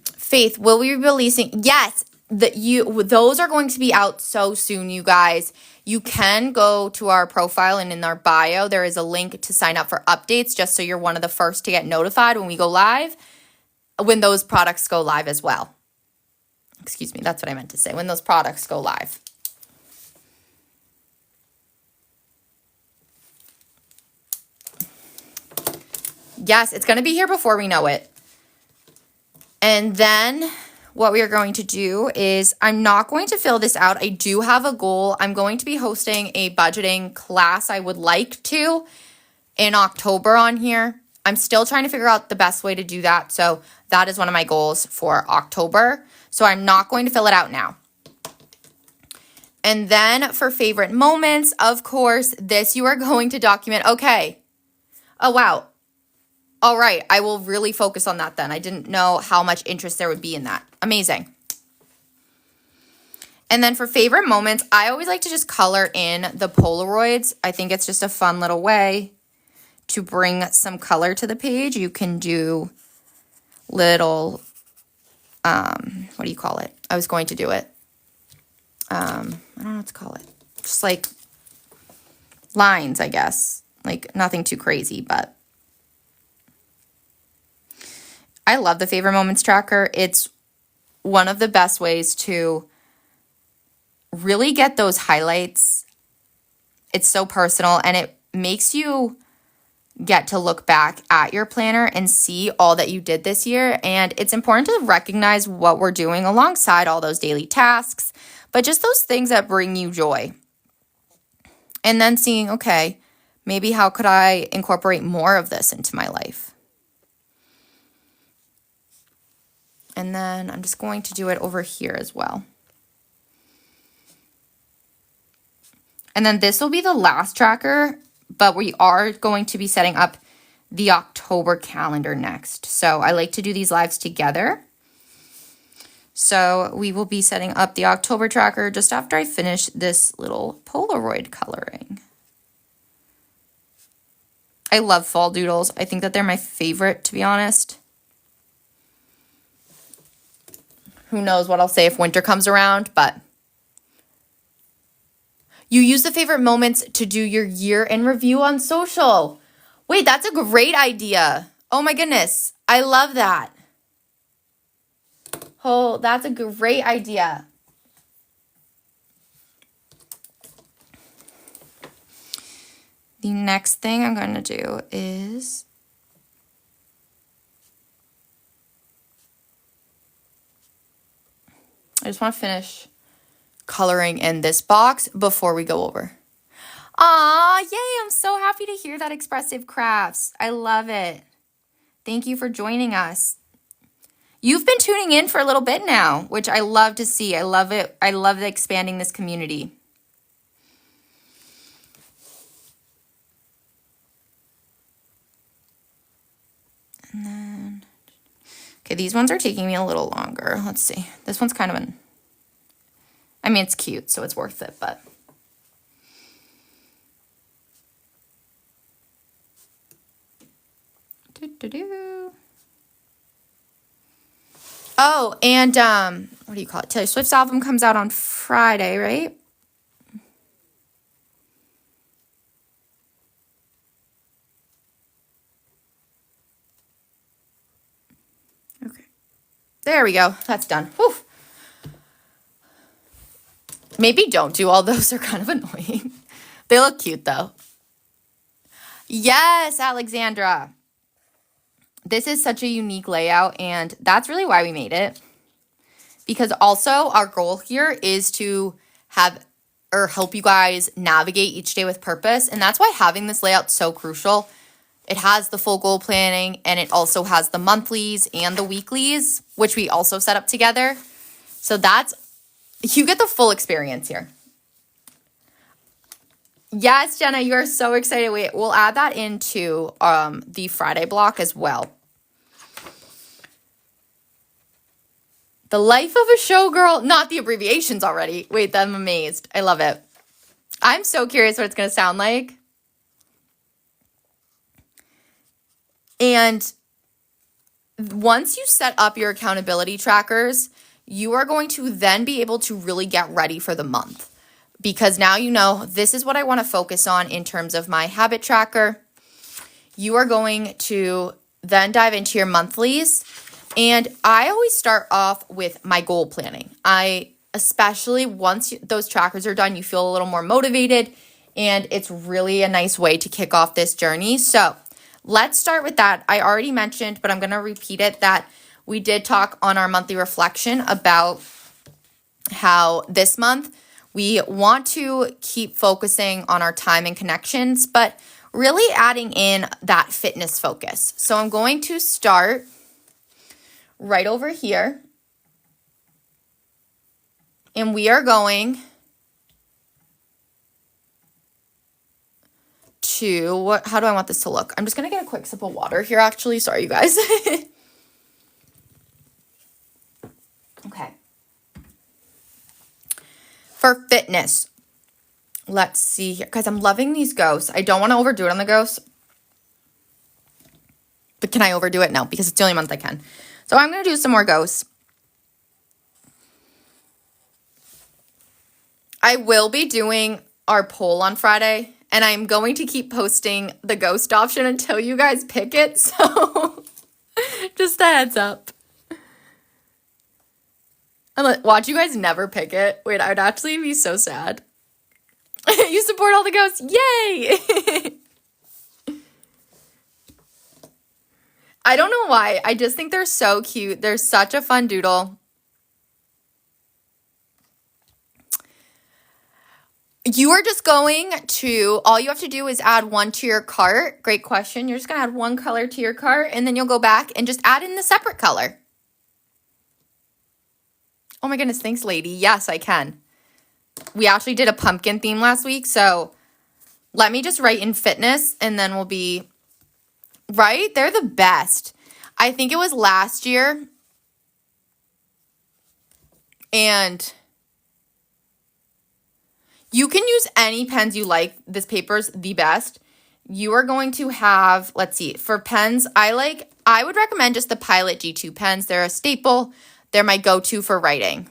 Faith, will we be releasing? Yes, those are going to be out so soon, you guys. You can go to our profile and in our bio, there is a link to sign up for updates just so you're one of the first to get notified when we go live, when those products go live as well. Excuse me, that's what I meant to say, when those products go live. Yes, it's going to be here before we know it. And then what we are going to do is I'm not going to fill this out. I do have a goal. I'm going to be hosting a budgeting class. I would like to in October on here. I'm still trying to figure out the best way to do that. So that is one of my goals for October. So I'm not going to fill it out now. And then for favorite moments, of course, this you are going to document. Okay. Oh, wow. All right. I will really focus on that then. I didn't know how much interest there would be in that. Amazing. And then for favorite moments, I always like to just color in the Polaroids. I think it's just a fun little way to bring some color to the page. You can do little, what do you call it? I was going to do it. I don't know what to call it. Just like lines, I guess. Like nothing too crazy, but I love the favorite moments tracker. It's one of the best ways to really get those highlights. It's so personal and it makes you get to look back at your planner and see all that you did this year. And it's important to recognize what we're doing alongside all those daily tasks, but just those things that bring you joy. And then seeing, okay, maybe how could I incorporate more of this into my life? And then I'm just going to do it over here as well. And then this will be the last tracker, but we are going to be setting up the October calendar next. So I like to do these lives together. So we will be setting up the October tracker just after I finish this little Polaroid coloring. I love fall doodles. I think that they're my favorite, to be honest. Who knows what I'll say if winter comes around, but you use the favorite moments to do your year in review on social. Wait, that's a great idea. Oh my goodness. I love that. Oh, that's a great idea. The next thing I'm going to do is I just want to finish coloring in this box before we go over. Aw, yay, I'm so happy to hear that, Expressive Crafts. I love it. Thank you for joining us. You've been tuning in for a little bit now, which I love to see. I love it. I love expanding this community. And then, okay, these ones are taking me a little longer. Let's see. This one's kind of I mean, it's cute, so it's worth it, but. Oh, and what do you call it? Taylor Swift's album comes out on Friday, right? Okay. There we go. That's done. Whew. Maybe don't do all those. They're kind of annoying. They look cute, though. Yes, Alexandra. This is such a unique layout, and that's really why we made it. Because also our goal here is to have or help you guys navigate each day with purpose. And that's why having this layout so crucial. It has the full goal planning, and it also has the monthlies and the weeklies, which we also set up together. So you get the full experience here. Yes, Jenna, you are so excited. Wait, we'll add that into the Friday block as well. The life of a showgirl, not the abbreviations already. Wait, I'm amazed. I love it. I'm so curious what it's going to sound like. And once you set up your accountability trackers, you are going to then be able to really get ready for the month. Because now you know this is what I want to focus on in terms of my habit tracker. You are going to then dive into your monthlies. And I always start off with my goal planning. Especially once those trackers are done, you feel a little more motivated. And it's really a nice way to kick off this journey. So let's start with that. I already mentioned, but I'm going to repeat it, that we did talk on our monthly reflection about how this month we want to keep focusing on our time and connections, but really adding in that fitness focus. So I'm going to start right over here. And we are going to, how do I want this to look? I'm just going to get a quick sip of water here, actually. Sorry, you guys. Okay. For fitness, let's see here. Guys, I'm loving these ghosts. I don't want to overdo it on the ghosts. But can I overdo it? No, because it's the only month I can. So I'm going to do some more ghosts. I will be doing our poll on Friday, and I'm going to keep posting the ghost option until you guys pick it. So just a heads up. Watch you guys never pick it. Wait, I would actually be so sad. You support all the ghosts. Yay! I don't know why. I just think they're so cute. They're such a fun doodle. You are just going to, all you have to do is add one to your cart. Great question. You're just going to add one color to your cart, and then you'll go back and just add in the separate color. Oh my goodness, thanks, lady. Yes, I can. We actually did a pumpkin theme last week, so let me just write in fitness, and then we'll be, right? They're the best. I think it was last year, and you can use any pens you like. This paper's the best. You are going to have, let's see, for pens, I would recommend just the Pilot G2 pens. They're a staple. They're my go-to for writing.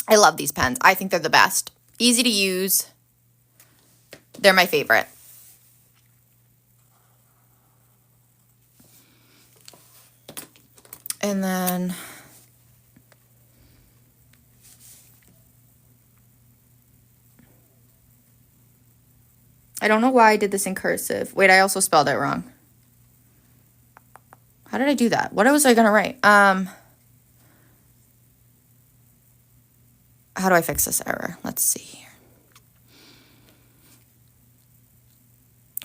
I love these pens. I think they're the best. Easy to use. They're my favorite. And then I don't know why I did this in cursive. Wait, I also spelled it wrong. How did I do that? What was I gonna write? How do I fix this error? Let's see here.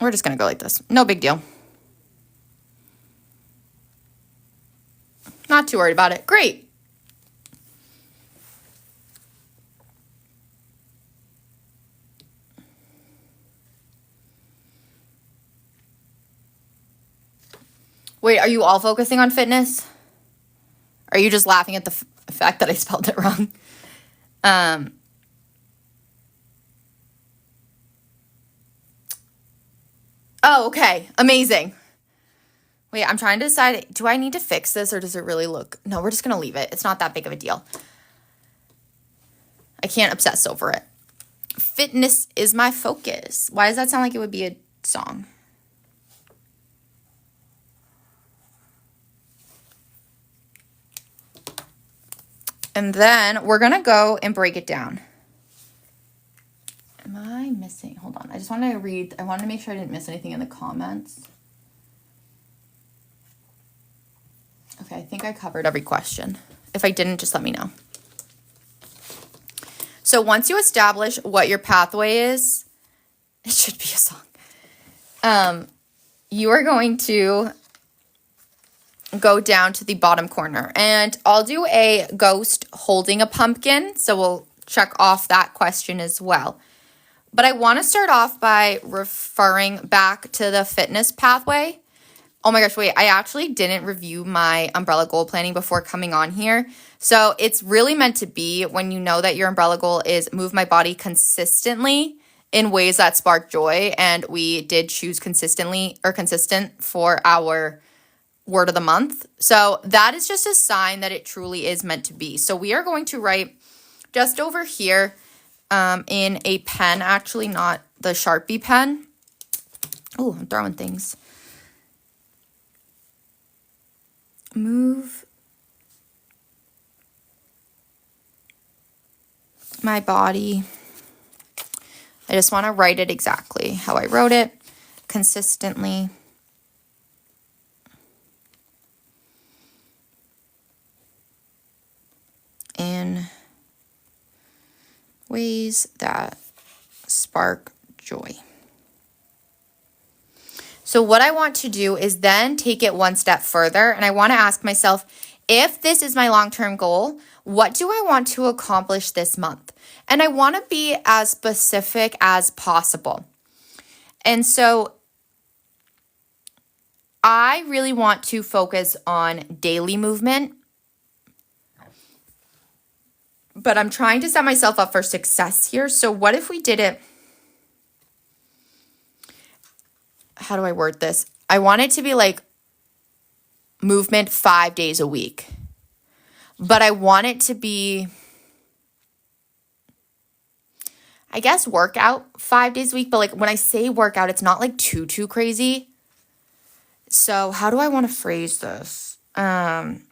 We're just gonna go like this. No big deal. Not too worried about it. Great. Wait, are you all focusing on fitness? Are you just laughing at the fact that I spelled it wrong? Oh, okay. Amazing. Wait, I'm trying to decide, do I need to fix this or does it really look? No, we're just going to leave it. It's not that big of a deal. I can't obsess over it. Fitness is my focus. Why does that sound like it would be a song? And then we're going to go and break it down. Am I missing? Hold on. I just wanted to read. I wanted to make sure I didn't miss anything in the comments. Okay, I think I covered every question. If I didn't, just let me know. So once you establish what your pathway is, it should be a song. You are going to go down to the bottom corner. And I'll do a ghost holding a pumpkin. So we'll check off that question as well. But I want to start off by referring back to the fitness pathway. Oh my gosh, wait, I actually didn't review my umbrella goal planning before coming on here. So it's really meant to be when you know that your umbrella goal is move my body consistently in ways that spark joy. And we did choose consistently or consistent for our word of the month. So that is just a sign that it truly is meant to be. So we are going to write just over here in a pen, actually not the Sharpie pen. Oh, I'm throwing things. Move my body. I just want to write it exactly how I wrote it, consistently. In ways that spark joy. So what I want to do is then take it one step further, and I want to ask myself, if this is my long-term goal, what do I want to accomplish this month? And I want to be as specific as possible. And so I really want to focus on daily movement, but I'm trying to set myself up for success here. So what if we did it? How do I word this? I want it to be like movement 5 days a week, but I want it to be, I guess, workout 5 days a week. But like when I say workout, it's not like too crazy. So how do I want to phrase this? I'm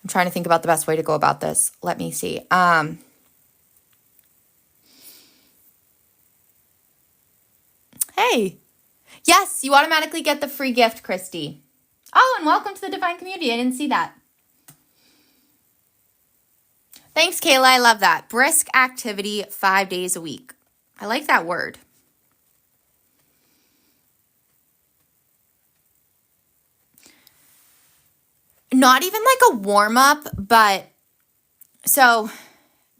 trying to think about the best way to go about this. Let me see. Hey, yes, you automatically get the free gift, Christy. Oh, and welcome to the Divine Community. I didn't see that. Thanks, Kayla. I love that. Brisk activity 5 days a week. I like that word. Not even like a warm up, but so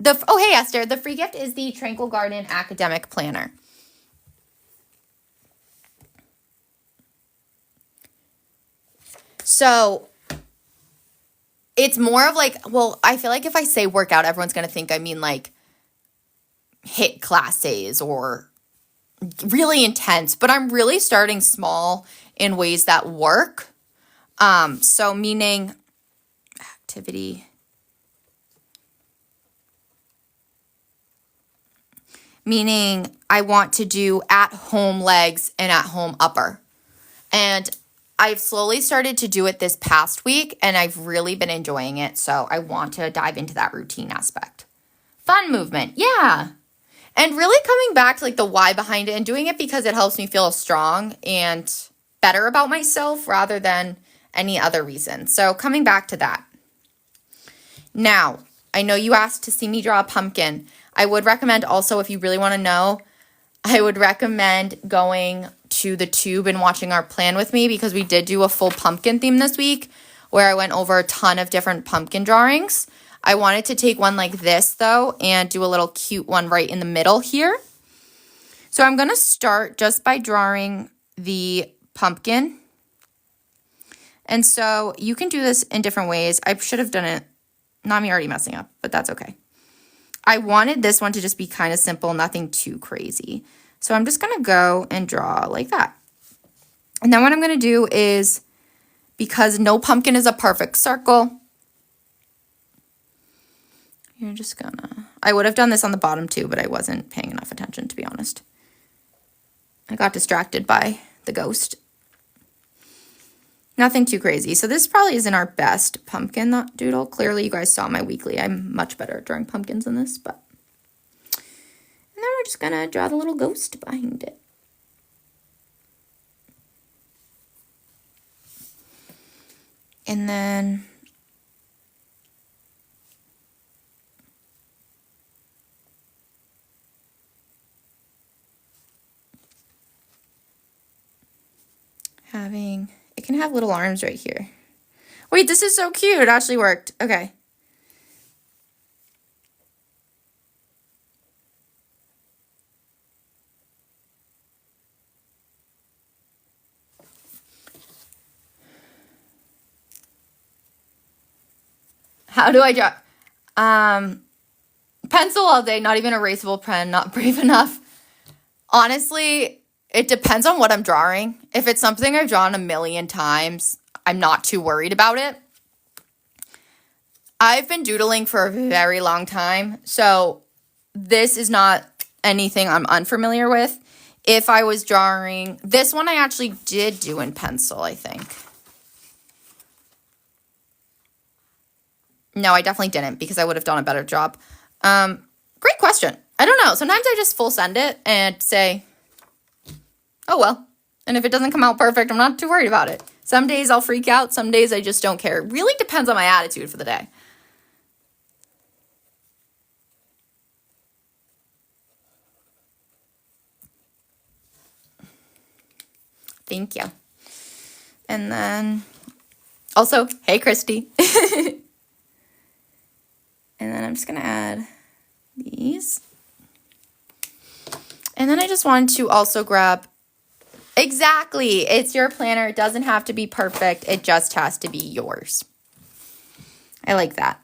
hey Esther, the free gift is the Tranquil Garden Academic Planner. So it's more of like, well, I feel like if I say workout, everyone's going to think I mean like HIIT classes or really intense, but I'm really starting small in ways that work. So meaning activity, meaning I want to do at home legs and at home upper. And I've slowly started to do it this past week and I've really been enjoying it. So I want to dive into that routine aspect. Fun movement. Yeah. And really coming back to like the why behind it and doing it because it helps me feel strong and better about myself rather than any other reason. So coming back to that. Now, I know you asked to see me draw a pumpkin. I would recommend also, if you really want to know, I would recommend going to the tube and watching our plan with me because we did do a full pumpkin theme this week where I went over a ton of different pumpkin drawings. I wanted to take one like this though and do a little cute one right in the middle here. So I'm going to start just by drawing the pumpkin. And so you can do this in different ways. I should have done it, not me already messing up, but that's okay. I wanted this one to just be kind of simple, nothing too crazy. So I'm just going to go and draw like that. And then what I'm going to do is, because no pumpkin is a perfect circle, you're just going to, I would have done this on the bottom too, but I wasn't paying enough attention, to be honest. I got distracted by the ghost. Nothing too crazy. So this probably isn't our best pumpkin doodle. Clearly you guys saw my weekly. I'm much better at drawing pumpkins than this, but. And then we're just gonna draw the little ghost behind it. And then it can have little arms right here. Wait, this is so cute. It actually worked. Okay. How do I draw? Pencil all day, not even erasable pen, not brave enough. Honestly, it depends on what I'm drawing. If it's something I've drawn a million times, I'm not too worried about it. I've been doodling for a very long time, so this is not anything I'm unfamiliar with. If I was drawing, this one I actually did do in pencil, I think. No, I definitely didn't because I would have done a better job. Great question. I don't know. Sometimes I just full send it and say, oh, well. And if it doesn't come out perfect, I'm not too worried about it. Some days I'll freak out. Some days I just don't care. It really depends on my attitude for the day. Thank you. And then also, hey, Christy. I'm just going to add these. And then I just wanted to also grab, exactly, it's your planner. It doesn't have to be perfect. It just has to be yours. I like that.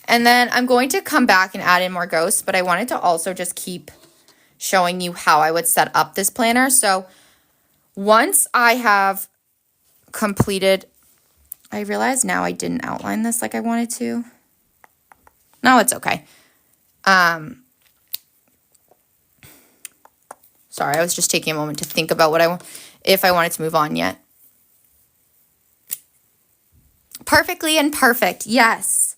And then I'm going to come back and add in more ghosts, but I wanted to also just keep showing you how I would set up this planner. So once I have completed, I realize now I didn't outline this like I wanted to. No, it's okay. Sorry, I was just taking a moment to think about what if I wanted to move on yet. Perfectly imperfect, yes.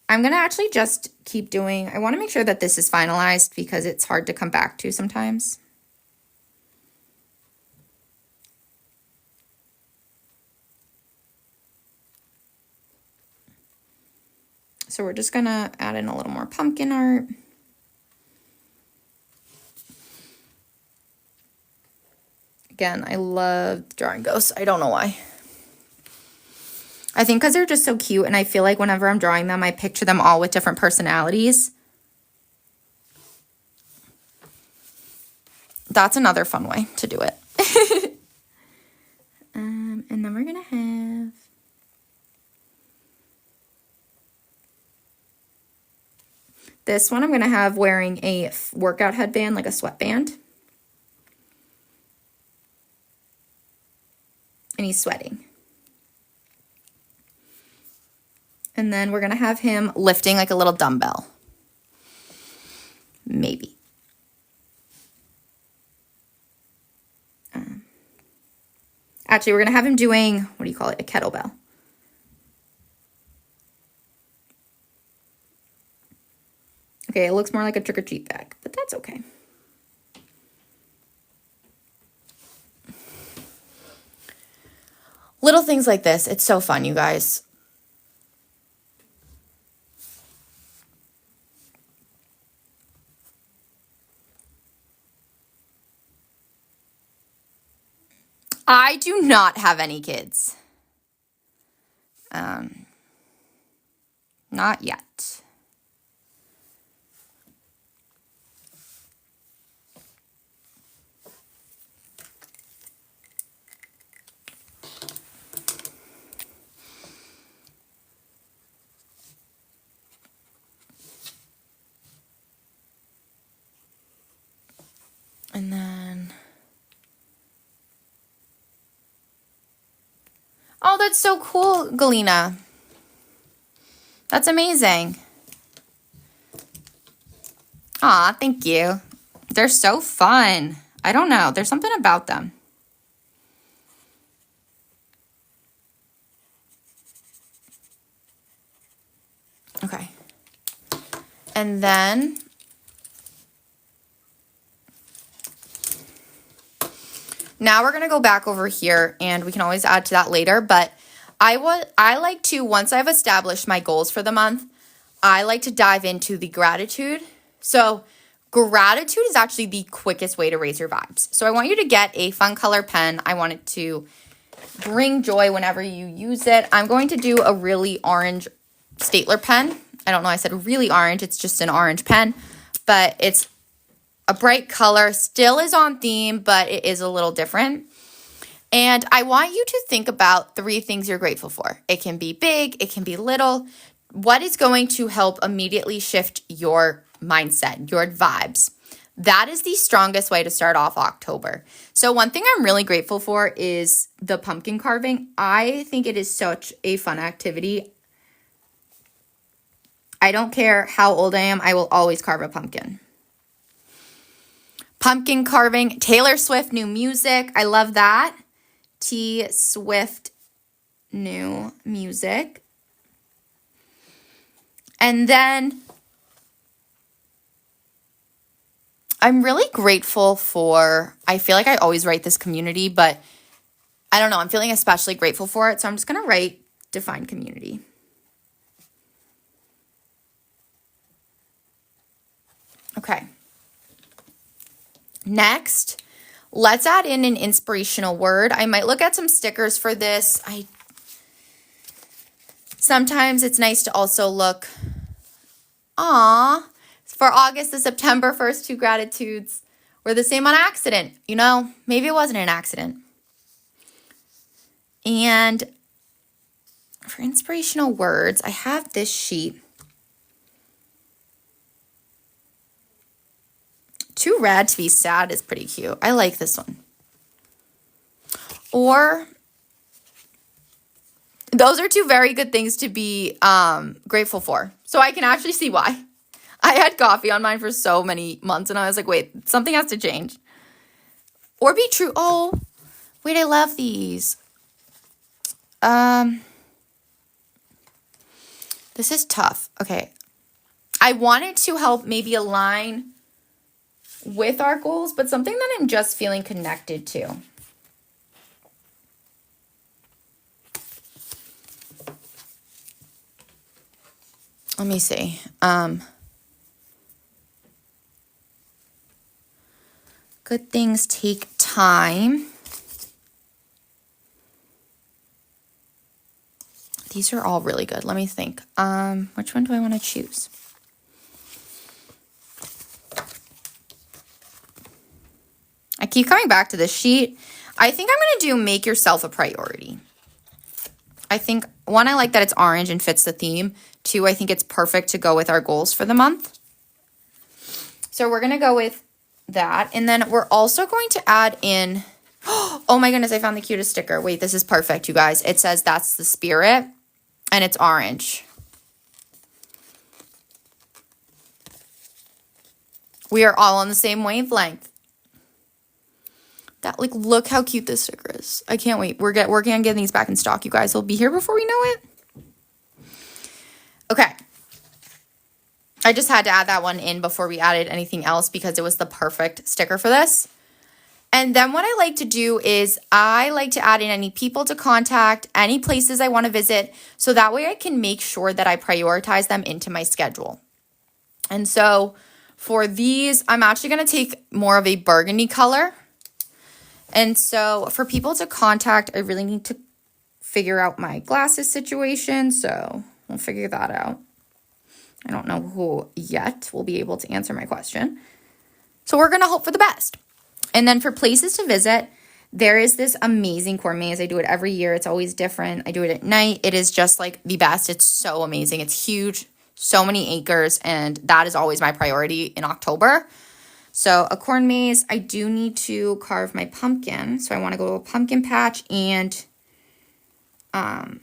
I'm going to actually just keep doing, I want to make sure that this is finalized because it's hard to come back to sometimes. So we're just going to add in a little more pumpkin art. Again, I love drawing ghosts. I don't know why. I think because they're just so cute, and I feel like whenever I'm drawing them, I picture them all with different personalities. That's another fun way to do it. And then we're going to have... This one I'm going to have wearing a workout headband, like a sweatband. And he's sweating. And then we're going to have him lifting like a little dumbbell. Maybe. Actually, we're going to have him doing, what do you call it, a kettlebell. Okay, it looks more like a trick-or-treat bag, but that's okay. Little things like this, it's so fun, you guys. I do not have any kids. Not yet. And then... Oh, that's so cool, Galena. That's amazing. Aw, thank you. They're so fun. I don't know. There's something about them. Okay. And then... Now we're going to go back over here, and we can always add to that later, but I like to, once I've established my goals for the month, I like to dive into the gratitude. So gratitude is actually the quickest way to raise your vibes. So I want you to get a fun color pen. I want it to bring joy whenever you use it. I'm going to do a really orange Staedtler pen. I don't know, I said really orange. It's just an orange pen, but it's a bright color, still is on theme, but it is a little different. And I want you to think about 3 things you're grateful for. It can be big, it can be little. What is going to help immediately shift your mindset, your vibes? That is the strongest way to start off October. So one thing I'm really grateful for is the pumpkin carving. I think it is such a fun activity. I don't care how old I am, I will always carve a pumpkin. Pumpkin carving, Taylor Swift new music. I love that. T Swift new music. And then I'm really grateful for, I feel like I always write this community, but I don't know, I'm feeling especially grateful for it. So I'm just going to write define community. Okay. Next, let's add in an inspirational word. I might look at some stickers for this. Sometimes it's nice to also look, for August, the September first two gratitudes were the same on accident. You know, maybe it wasn't an accident. And for inspirational words, I have this sheet. Too rad to be sad is pretty cute. I like this one. Or those are two very good things to be grateful for. So I can actually see why. I had coffee on mine for so many months and I was like, wait, something has to change. Or be true. Oh, wait, I love these. This is tough. Okay. I wanted to help maybe align with our goals, but something that I'm just feeling connected to. Let me see. Good things take time. These are all really good. Let me think. Which one do I want to choose? I keep coming back to this sheet. I think I'm going to do make yourself a priority. I think, one, I like that it's orange and fits the theme. Two, I think it's perfect to go with our goals for the month. So we're going to go with that. And then we're also going to add in, oh my goodness, I found the cutest sticker. Wait, this is perfect, you guys. It says that's the spirit and it's orange. We are all on the same wavelength. That, like, look how cute this sticker is. I can't wait. We're working on getting these back in stock, you guys. They'll be here before we know it. Okay. I just had to add that one in before we added anything else because it was the perfect sticker for this. And then what I like to do is I like to add in any people to contact, any places I want to visit, so that way I can make sure that I prioritize them into my schedule. And so for these, I'm actually going to take more of a burgundy color. And so for people to contact, I really need to figure out my glasses situation. So we'll figure that out. I don't know who yet will be able to answer my question. So we're going to hope for the best. And then for places to visit, there is this amazing Court Maze. I do it every year. It's always different. I do it at night. It is just like the best. It's so amazing. It's huge, so many acres. And that is always my priority in October. So a corn maze, I do need to carve my pumpkin. So I want to go to a pumpkin patch and I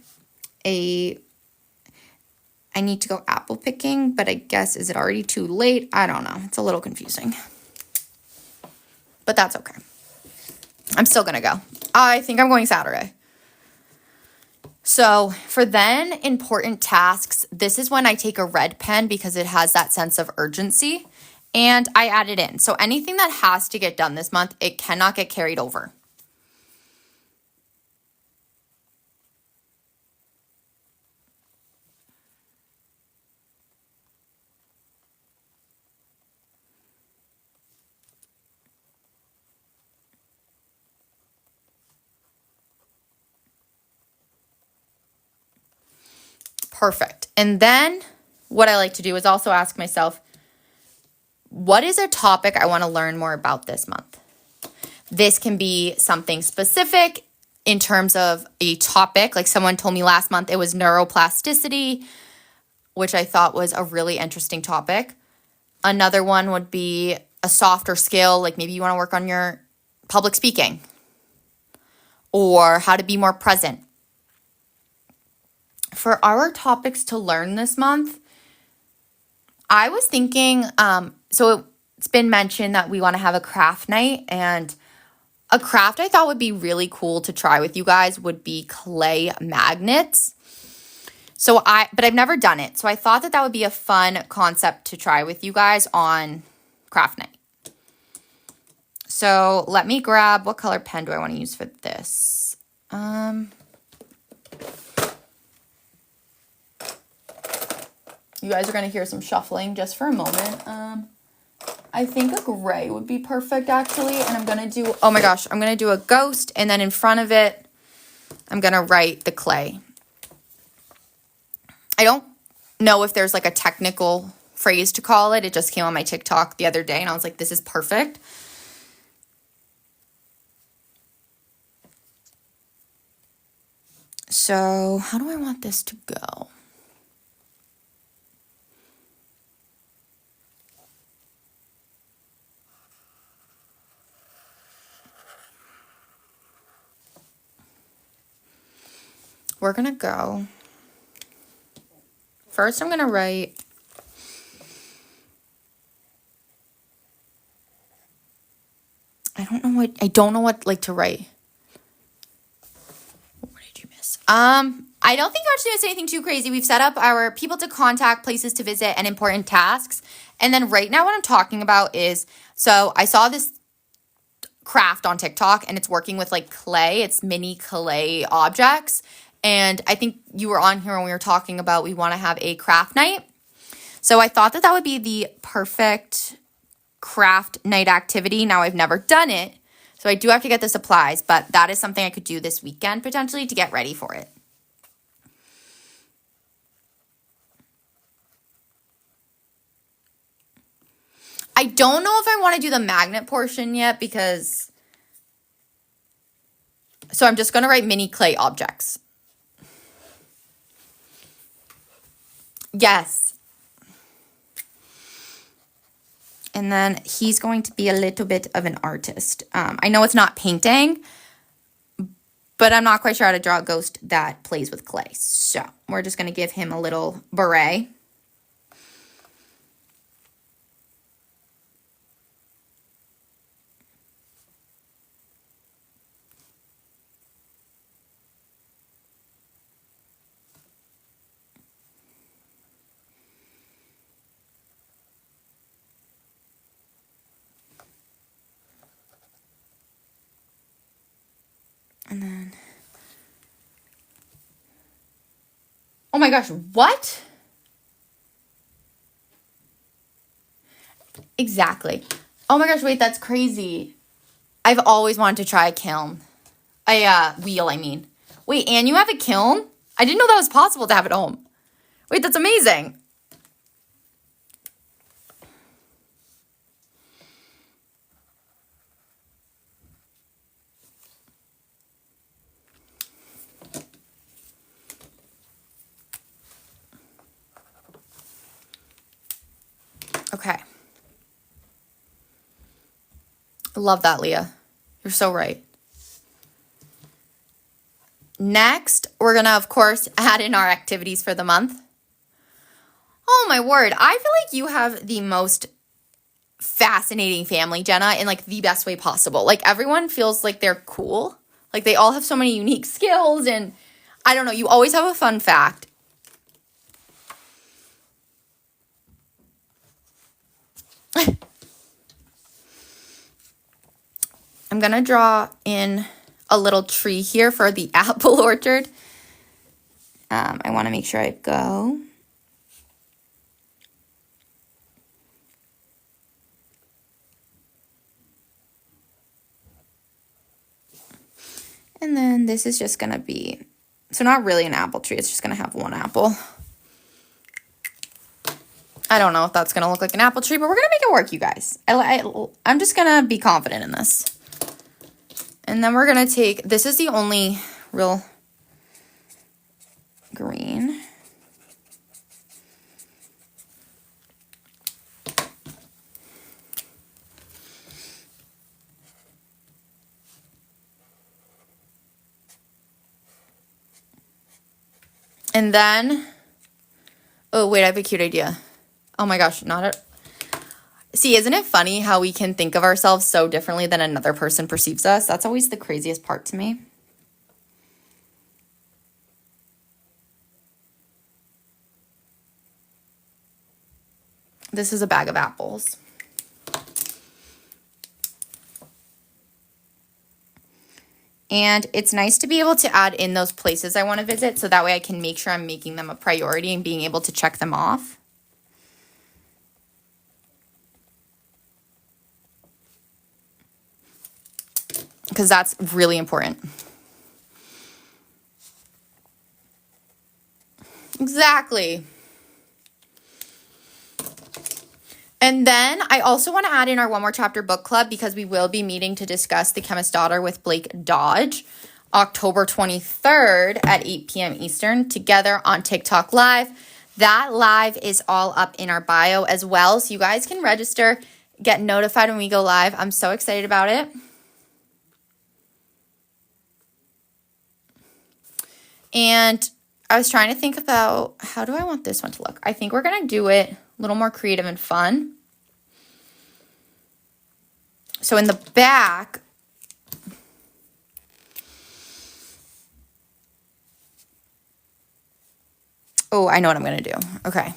need to go apple picking, but I guess, is it already too late? I don't know. It's a little confusing. But that's okay. I'm still going to go. I think I'm going Saturday. So for then important tasks, this is when I take a red pen because it has that sense of urgency. And I add it in. So anything that has to get done this month, it cannot get carried over. Perfect. And then what I like to do is also ask myself, what is a topic I want to learn more about this month? This can be something specific in terms of a topic. Like someone told me last month it was neuroplasticity, which I thought was a really interesting topic. Another one would be a softer skill, like maybe you want to work on your public speaking or how to be more present. For our topics to learn this month, I was thinking, so it's been mentioned that we want to have a craft night, and a craft I thought would be really cool to try with you guys would be clay magnets. But I've never done it. So I thought that would be a fun concept to try with you guys on craft night. So let me grab, what color pen do I want to use for this? You guys are going to hear some shuffling just for a moment. I think a gray would be perfect, actually. And I'm going to do, oh my gosh, I'm going to do a ghost. And then in front of it, I'm going to write the clay. I don't know if there's like a technical phrase to call it. It just came on my TikTok the other day and I was like, this is perfect. So how do I want this to go? We're going to go. First, I'm going to write. I don't know what like to write. What did you miss? I don't think you actually missed anything too crazy. We've set up our people to contact, places to visit, and important tasks. And then right now what I'm talking about is, so I saw this craft on TikTok and it's working with like clay. It's mini clay objects. And I think you were on here when we were talking about we want to have a craft night. So I thought that that would be the perfect craft night activity. Now I've never done it, so I do have to get the supplies, but that is something I could do this weekend potentially to get ready for it. I don't know if I want to do the magnet portion yet because, so I'm just going to write mini clay objects. Yes. And then he's going to be a little bit of an artist. I know it's not painting, but I'm not quite sure how to draw a ghost that plays with clay. So we're just going to give him a little beret. And then, oh my gosh, what? Exactly. Oh my gosh, wait, that's crazy. I've always wanted to try a kiln. Wheel, I mean. Wait, and you have a kiln? I didn't know that was possible to have at home. Wait, that's amazing. Okay. Love that, Leah. You're so right. Next, we're going to, of course, add in our activities for the month. Oh, my word. I feel like you have the most fascinating family, Jenna, in like the best way possible. Like everyone feels like they're cool. Like they all have so many unique skills and I don't know, you always have a fun fact. I'm going to draw in a little tree here for the apple orchard. I want to make sure I go. And then this is just going to be, so not really an apple tree. It's just going to have one apple. I don't know if that's going to look like an apple tree, but we're going to make it work, you guys. I'm just going to be confident in this. And then we're going to take, this is the only real green. And then, oh wait, I have a cute idea. Oh my gosh, see, isn't it funny how we can think of ourselves so differently than another person perceives us? That's always the craziest part to me. This is a bag of apples. And it's nice to be able to add in those places I want to visit so that way I can make sure I'm making them a priority and being able to check them off. Because that's really important. Exactly. And then I also want to add in our One More Chapter book club because we will be meeting to discuss The Chemist's Daughter with Blake Dodge October 23rd at 8 p.m. Eastern together on TikTok Live. That live is all up in our bio as well, so you guys can register, get notified when we go live. I'm so excited about it. And I was trying to think about how do I want this one to look. I think we're going to do it a little more creative and fun. So in the back, oh, I know what I'm going to do. Okay.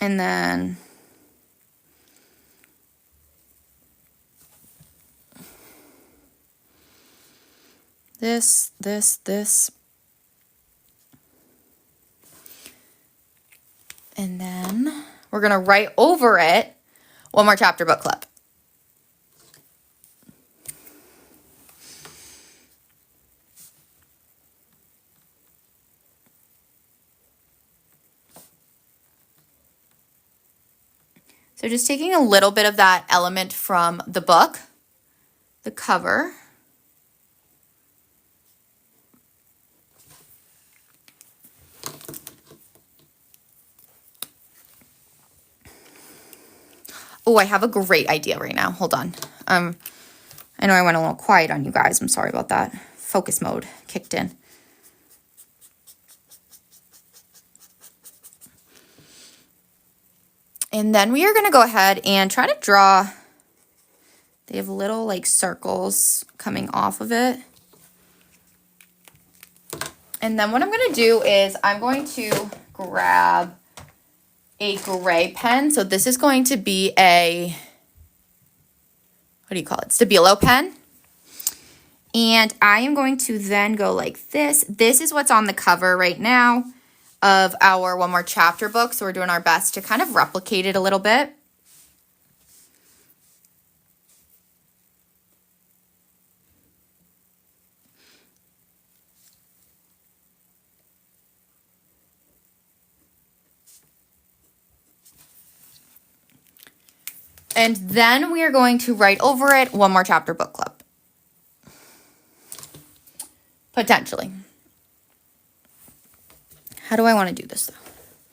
And then this. And then we're going to write over it One More Chapter book club. So just taking a little bit of that element from the book, the cover. Oh, I have a great idea right now. Hold on. I know I went a little quiet on you guys. I'm sorry about that. Focus mode kicked in. And then we are going to go ahead and try to draw. They have little like circles coming off of it. And then what I'm going to do is I'm going to grab a gray pen. So this is going to be a, what do you call it? Stabilo pen. And I am going to then go like this. This is what's on the cover right now of our One More Chapter book. So we're doing our best to kind of replicate it a little bit. And then we are going to write over it One More Chapter book club. Potentially. How do I want to do this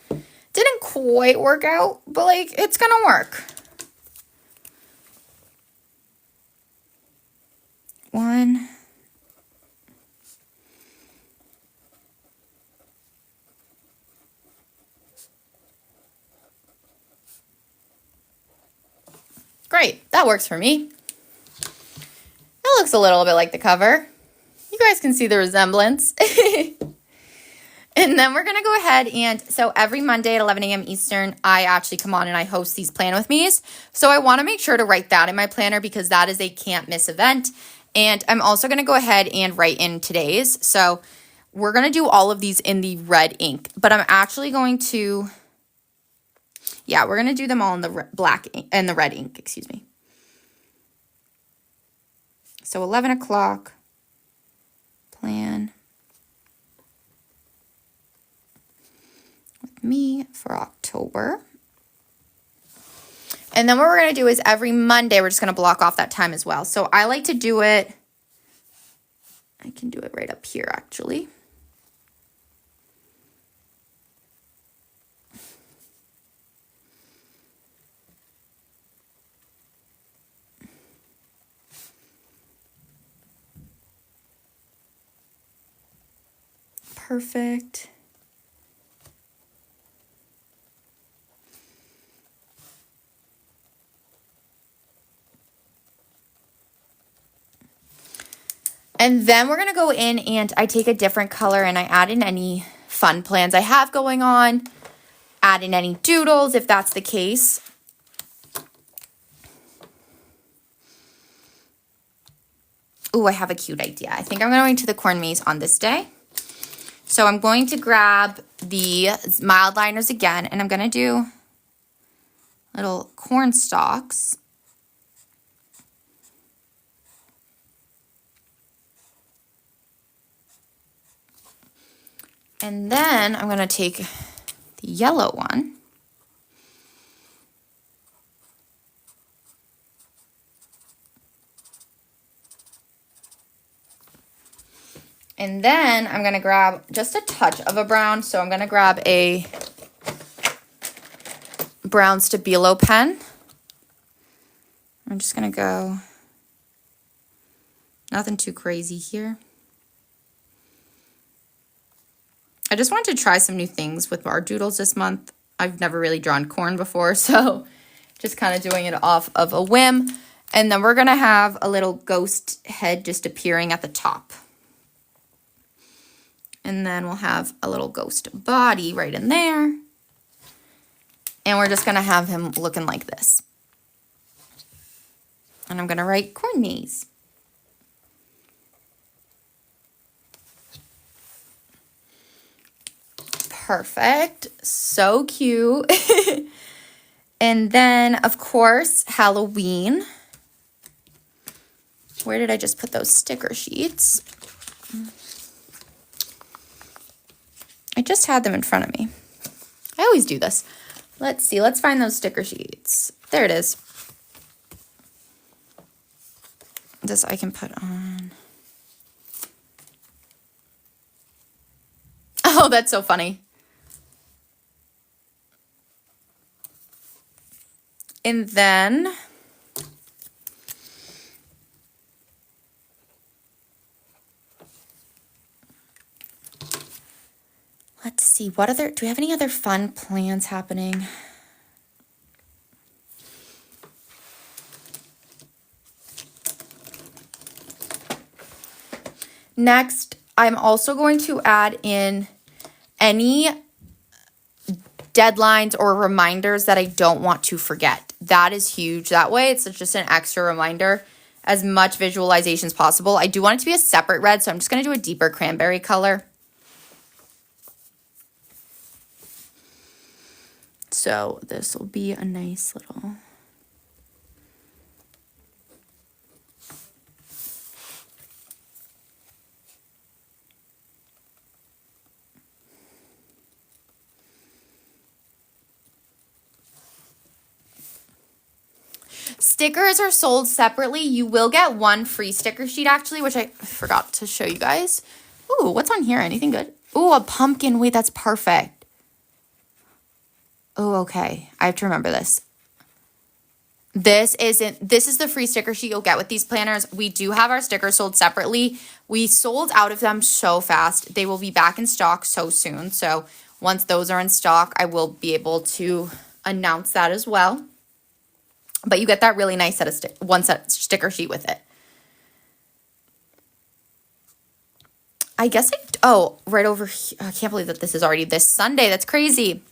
though? Didn't quite work out, but like it's gonna work. One. Great, that works for me. It looks a little bit like the cover. You guys can see the resemblance. And then we're going to go ahead and, so every Monday at 11 a.m. Eastern, I actually come on and I host these Plan With Me's. So I want to make sure to write that in my planner because that is a can't miss event. And I'm also going to go ahead and write in today's. So we're going to do all of these in the red ink, but I'm actually going to, yeah, we're going to do them all in the black ink, and the red ink, excuse me. So 11 o'clock, plan with me for October. And then what we're going to do is every Monday, we're just going to block off that time as well. So I like to do it, I can do it right up here actually. Perfect. And then we're going to go in and I take a different color and I add in any fun plans I have going on, add in any doodles if that's the case. Ooh, I have a cute idea. I think I'm going to the corn maze on this day. So I'm going to grab the mild liners again and I'm going to do little corn stalks. And then I'm going to take the yellow one. And then I'm going to grab just a touch of a brown. So I'm going to grab a brown Stabilo pen. I'm just going to go, nothing too crazy here. I just wanted to try some new things with our doodles this month. I've never really drawn corn before, so just kind of doing it off of a whim. And then we're going to have a little ghost head just appearing at the top. And then we'll have a little ghost body right in there. And we're just going to have him looking like this. And I'm going to write corn maze. Perfect. So cute. And then, of course, Halloween. Where did I just put those sticker sheets? I just had them in front of me. I always do this. Let's see. Let's find those sticker sheets. There it is. This I can put on. Oh, that's so funny. And then let's see, what other, do we have any other fun plans happening? Next, I'm also going to add in any deadlines or reminders that I don't want to forget. That is huge. That way, it's just an extra reminder. As much visualization as possible. I do want it to be a separate red, so I'm just going to do a deeper cranberry color. So this will be a nice little... Stickers are sold separately. You will get one free sticker sheet, actually, which I forgot to show you guys. Ooh, what's on here? Anything good? Ooh, a pumpkin. Wait, that's perfect. Oh, okay. I have to remember this. This is the free sticker sheet you'll get with these planners. We do have our stickers sold separately. We sold out of them so fast. They will be back in stock so soon. So once those are in stock, I will be able to announce that as well. But you get that really nice set of one set sticker sheet with it. I guess right over here. I can't believe that this is already this Sunday. That's crazy.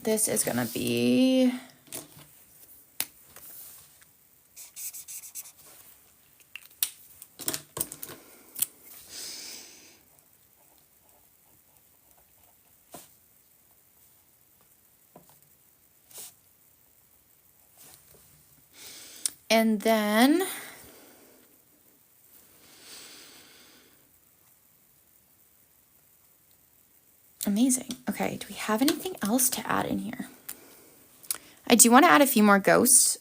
This is going to be... And then amazing. Okay, do we have anything else to add in here? I do want to add a few more ghosts.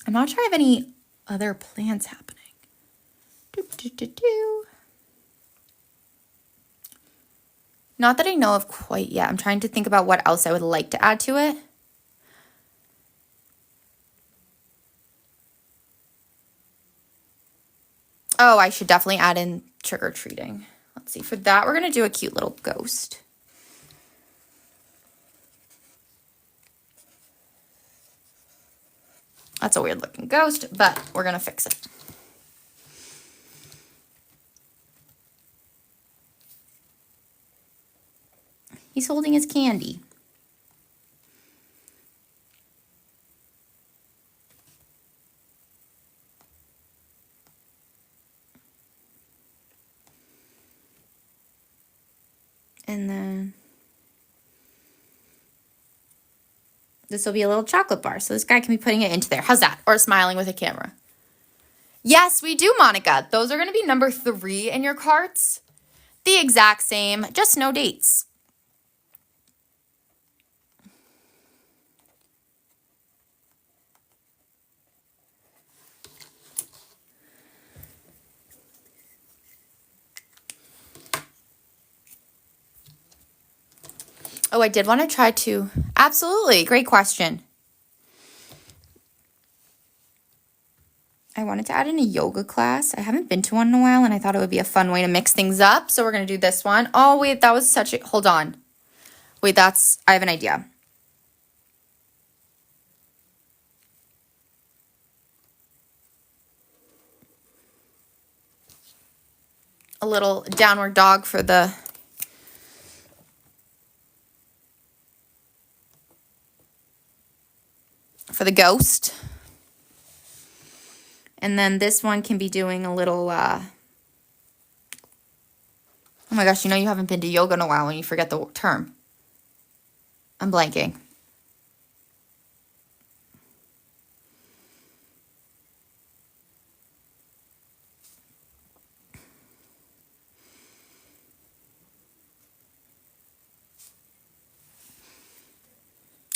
I'm not sure I have any other plans happening. Not that I know of quite yet. I'm trying to think about what else I would like to add to it. Oh, I should definitely add in trick-or-treating. Let's see. For that, we're going to do a cute little ghost. That's a weird looking ghost, but we're going to fix it. He's holding his candy. And then this will be a little chocolate bar. So this guy can be putting it into there. How's that? Or smiling with a camera. Yes, we do, Monica. Those are going to be number 3 in your carts. The exact same, just no dates. Oh, I did want to try to. Absolutely. Great question. I wanted to add in a yoga class. I haven't been to one in a while, and I thought it would be a fun way to mix things up. So we're going to do this one. Oh, wait, that was such a... Hold on. Wait, I have an idea. A little downward dog for the... ghost. And then this one can be doing a little, oh my gosh, you know you haven't been to yoga in a while when you forget the term. I'm blanking.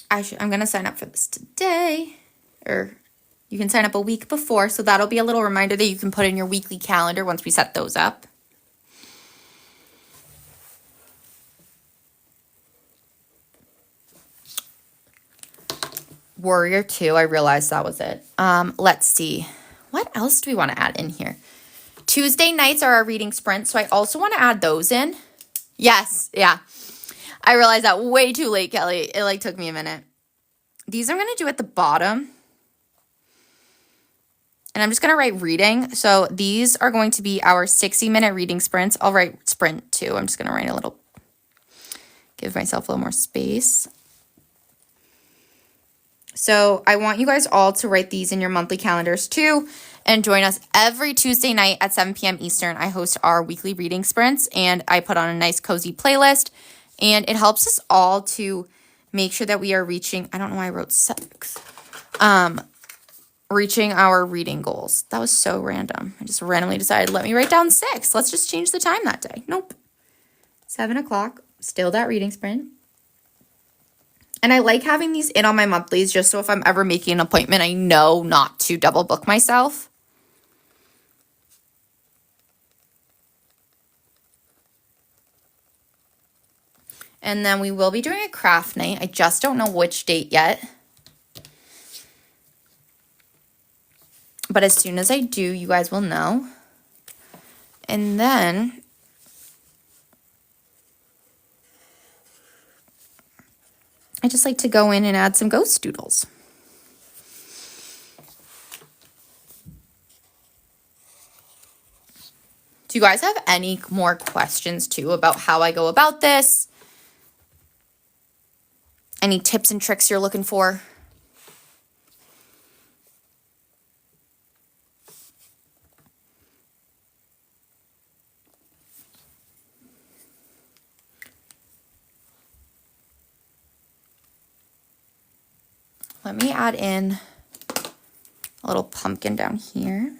I'm going to sign up for this today, or you can sign up a week before, so that'll be a little reminder that you can put in your weekly calendar once we set those up. Warrior 2, I realized that was it. Let's see. What else do we want to add in here? Tuesday nights are our reading sprints, so I also want to add those in. Yes, yeah. I realized that way too late, Kelly. It took me a minute. These I'm going to do at the bottom. And I'm just going to write reading. So these are going to be our 60-minute reading sprints. I'll write sprint too. I'm just going to write a little, give myself a little more space. So I want you guys all to write these in your monthly calendars too, and join us every Tuesday night at 7 p.m. Eastern. I host our weekly reading sprints, and I put on a nice cozy playlist, and it helps us all to make sure that we are reaching, I don't know why I wrote 6, reaching our reading goals. That was so random. I just randomly decided, let me write down 6. Let's just change the time that day. Nope. 7 o'clock, still that reading sprint. And I like having these in on my monthlies just so if I'm ever making an appointment, I know not to double book myself. And then we will be doing a craft night. I just don't know which date yet. But as soon as I do, you guys will know. And then I just like to go in and add some ghost doodles. Do you guys have any more questions too about how I go about this? Any tips and tricks you're looking for? Let me add in a little pumpkin down here.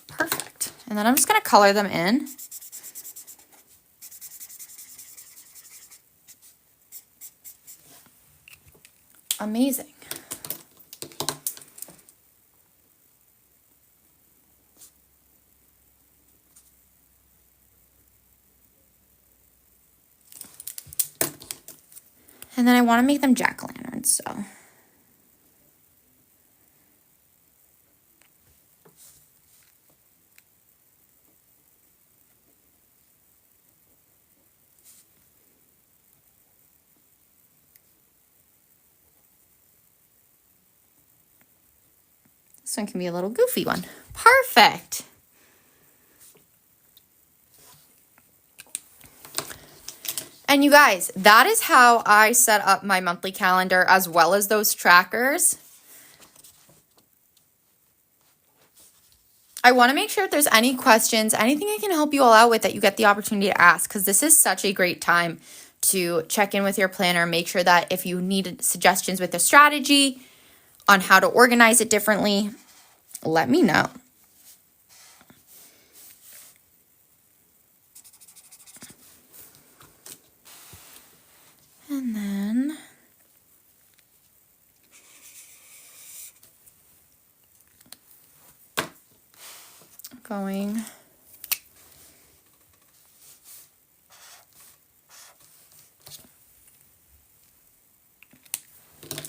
Perfect. And then I'm just going to color them in. Amazing. And then I want to make them jack-o'-lanterns, so. This one can be a little goofy one. Perfect. And you guys, that is how I set up my monthly calendar as well as those trackers. I want to make sure if there's any questions, anything I can help you all out with, that you get the opportunity to ask, because this is such a great time to check in with your planner. Make sure that if you need suggestions with the strategy on how to organize it differently, let me know. And then going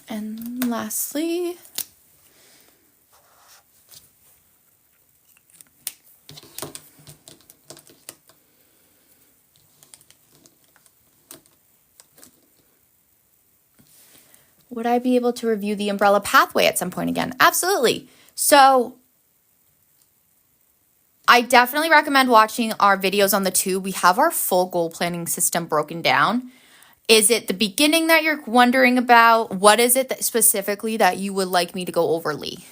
and lastly, would I be able to review the umbrella pathway at some point again? Absolutely. So I definitely recommend watching our videos on the tube. We have our full goal planning system broken down. Is it the beginning that you're wondering about? What is it that specifically that you would like me to go over, Lee?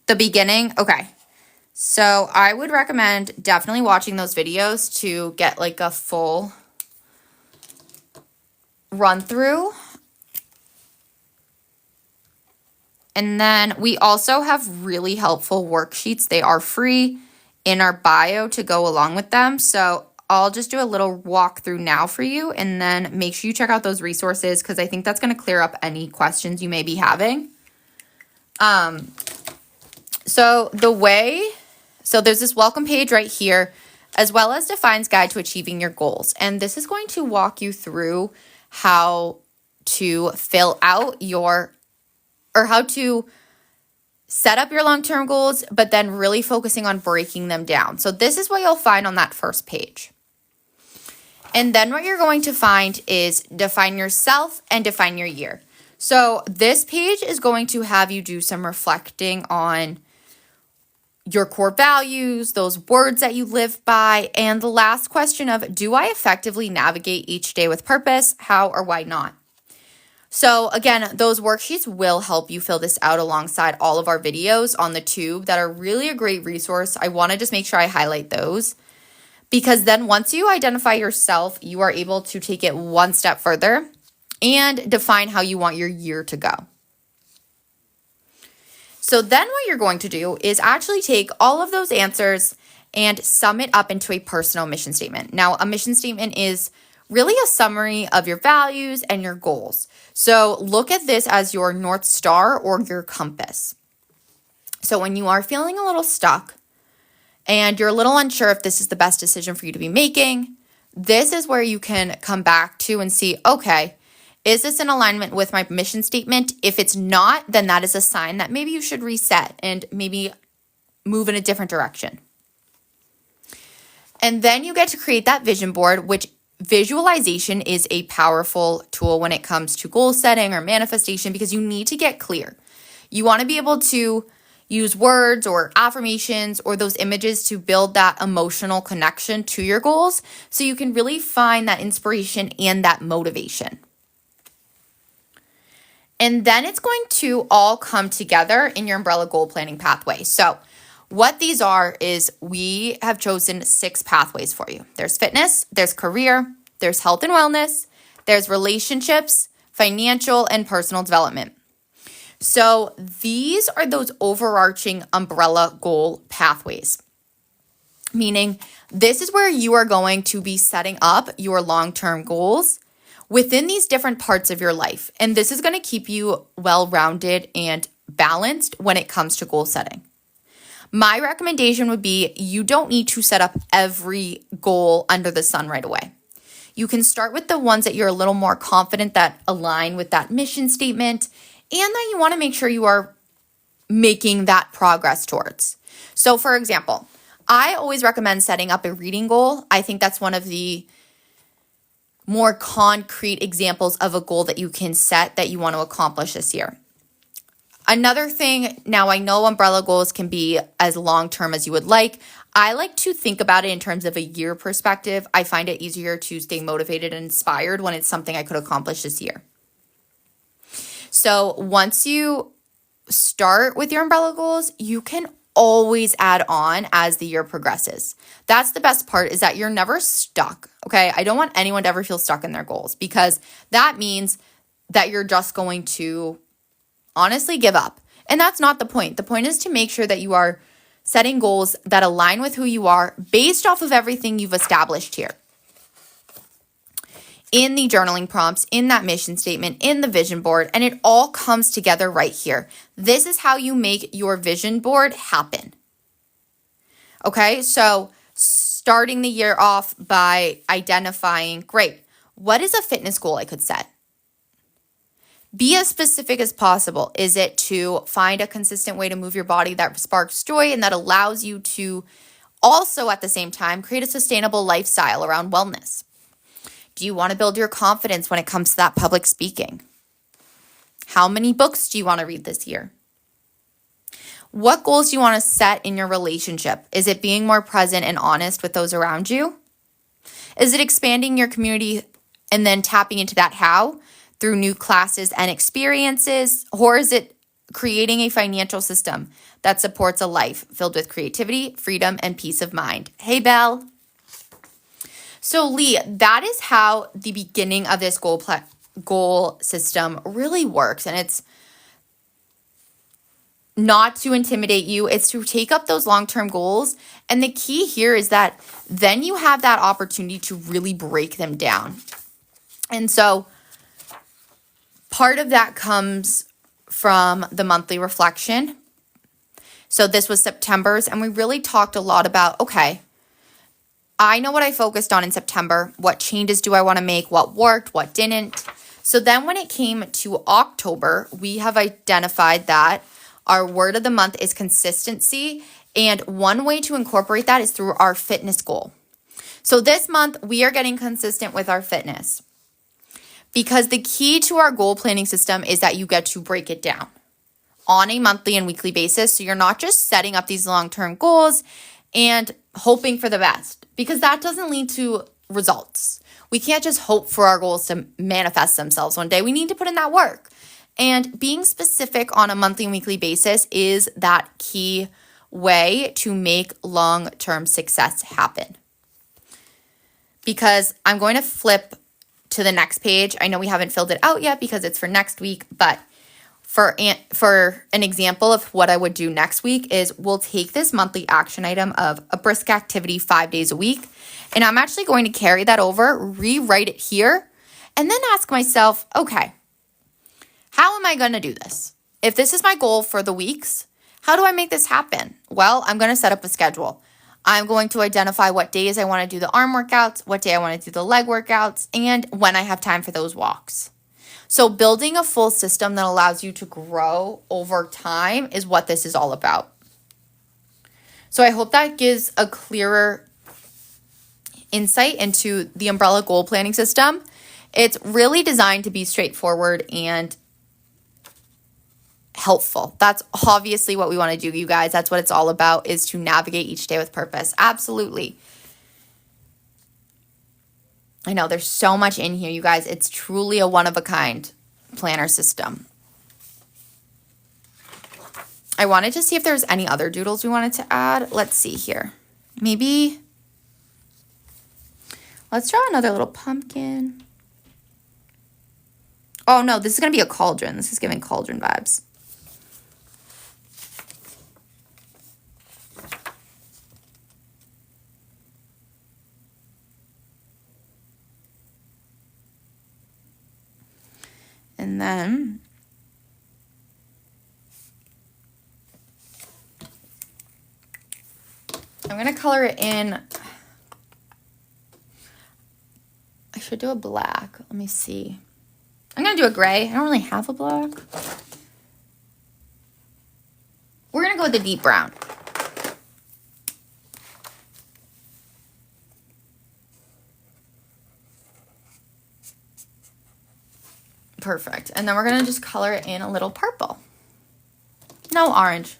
The beginning? Okay. So I would recommend definitely watching those videos to get like a full run through. And then we also have really helpful worksheets. They are free in our bio to go along with them. So I'll just do a little walkthrough now for you, and then make sure you check out those resources, because I think that's going to clear up any questions you may be having. So there's this welcome page right here, as well as Define's Guide to Achieving Your Goals. And this is going to walk you through how to fill out how to set up your long-term goals, but then really focusing on breaking them down. So this is what you'll find on that first page. And then what you're going to find is define yourself and define your year. So this page is going to have you do some reflecting on your core values, those words that you live by, and the last question of, do I effectively navigate each day with purpose? How or why not? So again, those worksheets will help you fill this out alongside all of our videos on the tube that are really a great resource. I want to just make sure I highlight those, because then once you identify yourself, you are able to take it one step further and define how you want your year to go. So then what you're going to do is actually take all of those answers and sum it up into a personal mission statement. Now, a mission statement is really a summary of your values and your goals. So look at this as your North Star or your compass. So when you are feeling a little stuck and you're a little unsure if this is the best decision for you to be making, this is where you can come back to and see, okay, is this in alignment with my mission statement? If it's not, then that is a sign that maybe you should reset and maybe move in a different direction. And then you get to create that vision board, which visualization is a powerful tool when it comes to goal setting or manifestation, because you need to get clear. You want to be able to use words or affirmations or those images to build that emotional connection to your goals, so you can really find that inspiration and that motivation. And then it's going to all come together in your umbrella goal planning pathway. So what these are is we have chosen 6 pathways for you. There's fitness, there's career, there's health and wellness, there's relationships, financial, and personal development. So these are those overarching umbrella goal pathways, meaning this is where you are going to be setting up your long-term goals within these different parts of your life. And this is going to keep you well-rounded and balanced when it comes to goal setting. My recommendation would be you don't need to set up every goal under the sun right away. You can start with the ones that you're a little more confident that align with that mission statement and that you want to make sure you are making that progress towards. So for example, I always recommend setting up a reading goal. I think that's one of the more concrete examples of a goal that you can set that you want to accomplish this year. Another thing, now I know umbrella goals can be as long-term as you would like. I like to think about it in terms of a year perspective. I find it easier to stay motivated and inspired when it's something I could accomplish this year. So once you start with your umbrella goals, you can always add on as the year progresses. That's the best part, is that you're never stuck, okay? I don't want anyone to ever feel stuck in their goals, because that means that you're just going to honestly give up. And that's not the point. The point is to make sure that you are setting goals that align with who you are based off of everything you've established here. In the journaling prompts, in that mission statement, in the vision board, and it all comes together right here. This is how you make your vision board happen. Okay, so starting the year off by identifying, great, what is a fitness goal I could set? Be as specific as possible. Is it to find a consistent way to move your body that sparks joy and that allows you to also at the same time create a sustainable lifestyle around wellness? Do you want to build your confidence when it comes to that public speaking? How many books do you want to read this year? What goals do you want to set in your relationship? Is it being more present and honest with those around you? Is it expanding your community and then tapping into that how through new classes and experiences? Or is it creating a financial system that supports a life filled with creativity, freedom, and peace of mind? Hey, Belle. So Lee, that is how the beginning of this goal system really works. And it's not to intimidate you. It's to take up those long-term goals. And the key here is that then you have that opportunity to really break them down. And so part of that comes from the monthly reflection. So this was September's, and we really talked a lot about, okay, I know what I focused on in September. What changes do I want to make? What worked? What didn't? So then when it came to October, we have identified that our word of the month is consistency. And one way to incorporate that is through our fitness goal. So this month, we are getting consistent with our fitness, because the key to our goal planning system is that you get to break it down on a monthly and weekly basis. So you're not just setting up these long-term goals and hoping for the best, because that doesn't lead to results. We can't just hope for our goals to manifest themselves one day. We need to put in that work. And being specific on a monthly and weekly basis is that key way to make long-term success happen. Because I'm going to flip to the next page. I know we haven't filled it out yet because it's for next week, but for an example of what I would do next week is we'll take this monthly action item of a brisk activity 5 days a week, and I'm actually going to carry that over, rewrite it here, and then ask myself, okay, how am I going to do this? If this is my goal for the weeks, how do I make this happen? Well, I'm going to set up a schedule. I'm going to identify what days I want to do the arm workouts, what day I want to do the leg workouts, and when I have time for those walks. So building a full system that allows you to grow over time is what this is all about. So I hope that gives a clearer insight into the umbrella goal planning system. It's really designed to be straightforward and helpful. That's obviously what we want to do, you guys. That's what it's all about, is to navigate each day with purpose. Absolutely. I know there's so much in here, you guys. It's truly a one-of-a-kind planner system. I wanted to see if there's any other doodles we wanted to add. Let's see here. Maybe let's draw another little pumpkin. Oh, no, this is going to be a cauldron. This is giving cauldron vibes. And then I'm going to color it in. I should do a black. Let me see. I'm going to do a gray. I don't really have a black. We're going to go with the deep brown. Perfect. And then we're going to just color it in a little purple. No orange.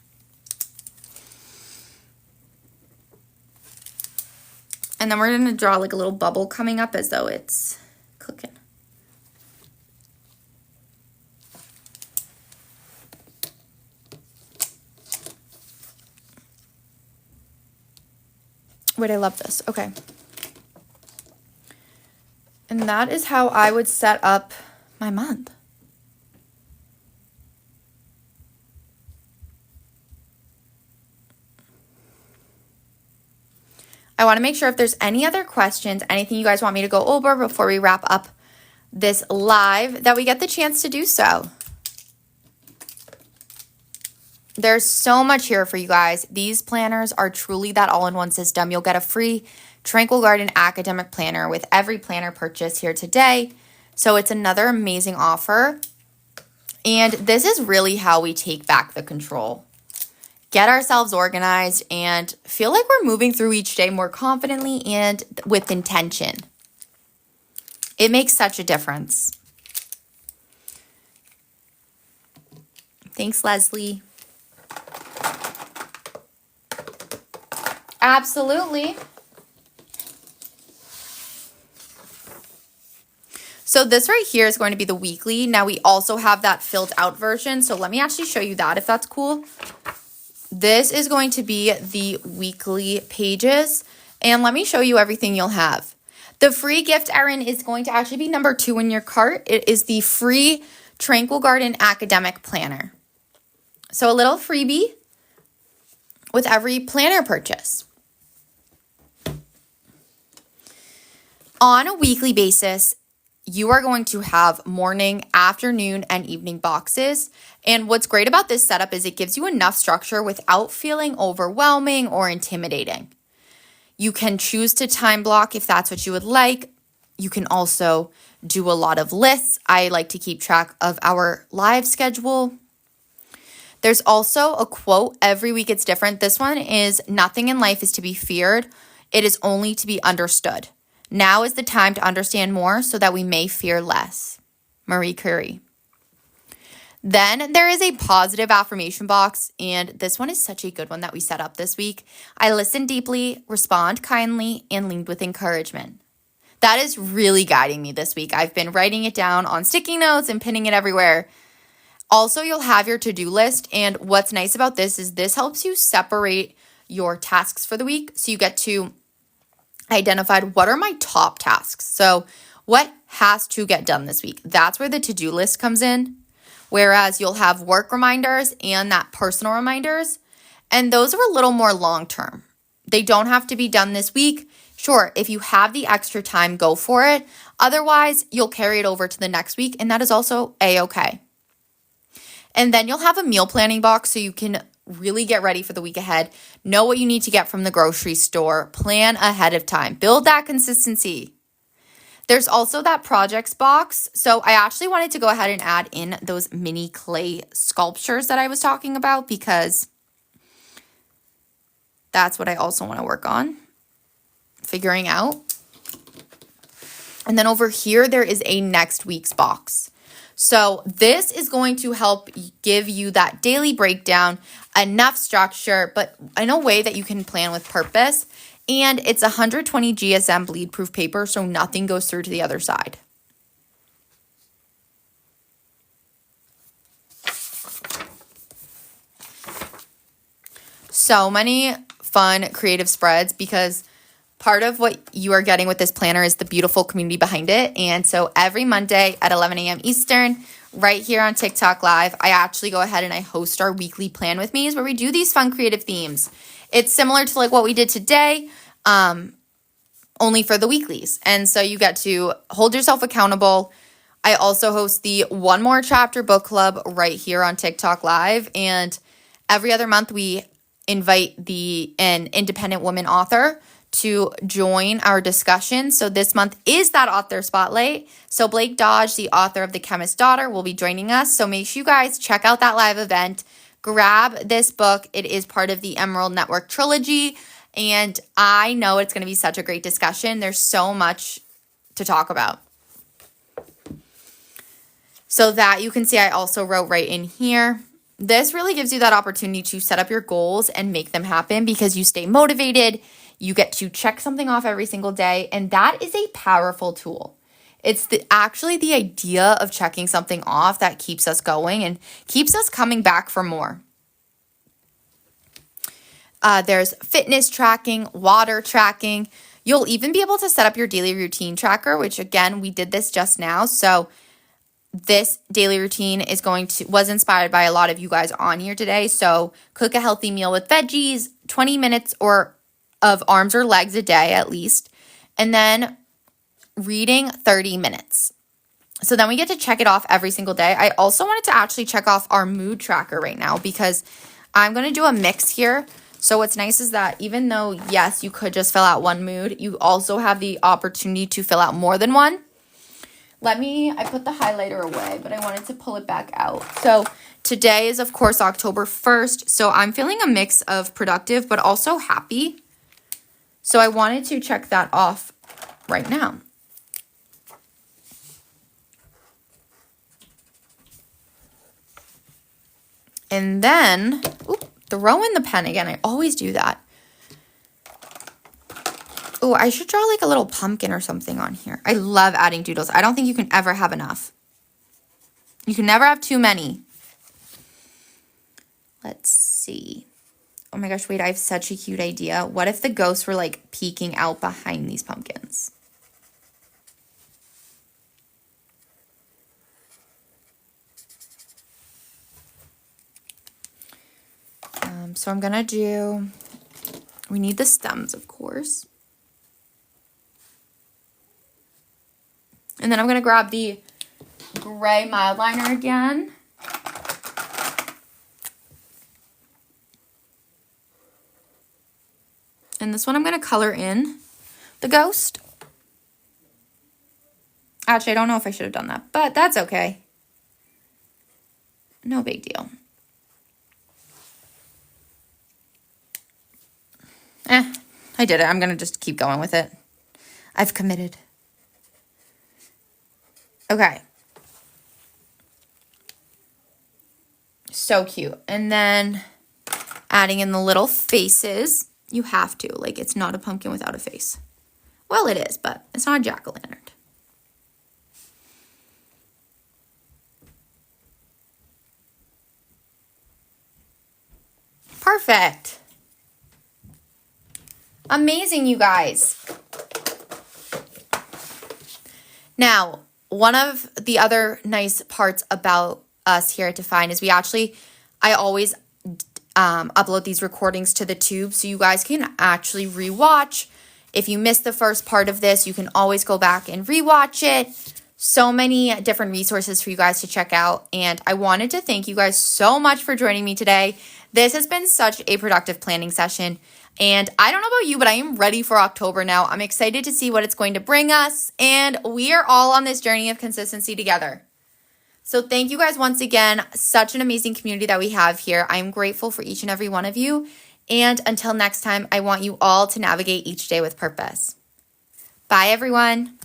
And then we're going to draw like a little bubble coming up as though it's cooking. Wait, I love this. Okay. And that is how I would set up my month. I want to make sure if there's any other questions, anything you guys want me to go over before we wrap up this live, that we get the chance to do so. There's so much here for you guys. These planners are truly that all-in-one system. You'll get a free Tranquil Garden academic planner with every planner purchase here today. So it's another amazing offer. And this is really how we take back the control. Get ourselves organized and feel like we're moving through each day more confidently and with intention. It makes such a difference. Thanks, Leslie. Absolutely. So this right here is going to be the weekly. Now we also have that filled out version. So let me actually show you that if that's cool. This is going to be the weekly pages. And let me show you everything you'll have. The free gift, Erin, is going to actually be number 2 in your cart. It is the free Tranquil Garden academic planner. So a little freebie with every planner purchase. On a weekly basis, you are going to have morning, afternoon, and evening boxes. And what's great about this setup is it gives you enough structure without feeling overwhelming or intimidating. You can choose to time block if that's what you would like. You can also do a lot of lists. I like to keep track of our live schedule. There's also a quote. Every week it's different. This one is, "Nothing in life is to be feared. It is only to be understood. Now is the time to understand more so that we may fear less." Marie Curie. Then there is a positive affirmation box, and this one is such a good one that we set up this week. "I listened deeply, respond kindly, and lead with encouragement." That is really guiding me this week. I've been writing it down on sticky notes and pinning it everywhere. Also, you'll have your to-do list, and what's nice about this is this helps you separate your tasks for the week, so you get to identified what are my top tasks. So what has to get done this week? That's where the to-do list comes in. Whereas you'll have work reminders and that personal reminders. And those are a little more long-term. They don't have to be done this week. Sure, if you have the extra time, go for it. Otherwise, you'll carry it over to the next week, and that is also a-okay. And then you'll have a meal planning box so you can really get ready for the week ahead. Know what you need to get from the grocery store. Plan ahead of time. Build that consistency. There's also that projects box. So I actually wanted to go ahead and add in those mini clay sculptures that I was talking about because that's what I also want to work on figuring out. And then over here, there is a next week's box. So this is going to help give you that daily breakdown, enough structure, but in a way that you can plan with purpose. And it's 120 GSM bleed proof paper, so nothing goes through to the other side. So many fun creative spreads because part of what you are getting with this planner is the beautiful community behind it. And so every Monday at 11 a.m. Eastern, right here on TikTok Live, I actually go ahead and I host our weekly Plan With Me's where we do these fun creative themes. It's similar to like what we did today, only for the weeklies. And so you get to hold yourself accountable. I also host the One More Chapter book club right here on TikTok Live. And every other month we invite an independent woman author to join our discussion. So this month is that author spotlight. So Blake Dodge, the author of The Chemist's Daughter, will be joining us. So make sure you guys check out that live event. Grab this book. It is part of the Emerald Network trilogy. And I know it's going to be such a great discussion. There's so much to talk about. So that you can see I also wrote right in here. This really gives you that opportunity to set up your goals and make them happen because you stay motivated. You get to check something off every single day, and that is a powerful tool. It's actually the idea of checking something off that keeps us going and keeps us coming back for more. There's fitness tracking, water tracking. You'll even be able to set up your daily routine tracker, which again, we did this just now. So this daily routine was inspired by a lot of you guys on here today. So cook a healthy meal with veggies, 20 minutes of arms or legs a day at least, and then reading 30 minutes. So then we get to check it off every single day. I also wanted to actually check off our mood tracker right now because I'm going to do a mix here. So what's nice is that even though, yes, you could just fill out one mood, you also have the opportunity to fill out more than one. I put the highlighter away, but I wanted to pull it back out. So today is, of course, October 1st. So I'm feeling a mix of productive, but also happy. So I wanted to check that off right now. And then, throw in the pen again. I always do that. Oh, I should draw like a little pumpkin or something on here. I love adding doodles. I don't think you can ever have enough. You can never have too many. Let's see. Oh my gosh, wait, I have such a cute idea. What if the ghosts were like peeking out behind these pumpkins? So I'm gonna we need the stems, of course. And then I'm gonna grab the gray mild liner again. And this one I'm gonna color in the ghost. Actually, I don't know if I should have done that, but that's okay. No big deal. I did it. I'm going to just keep going with it. I've committed. Okay. So cute. And then adding in the little faces. You have to. Like, it's not a pumpkin without a face. Well, it is, but it's not a jack-o'-lantern. Perfect. Amazing, you guys. Now, one of the other nice parts about us here at Define is I always upload these recordings to the tube so you guys can actually rewatch. If you missed the first part of this, you can always go back and rewatch it. So many different resources for you guys to check out. And I wanted to thank you guys so much for joining me today. This has been such a productive planning session. And I don't know about you, but I am ready for October now. I'm excited to see what it's going to bring us. And we are all on this journey of consistency together. So thank you guys once again. Such an amazing community that we have here. I'm grateful for each and every one of you. And until next time, I want you all to navigate each day with purpose. Bye, everyone.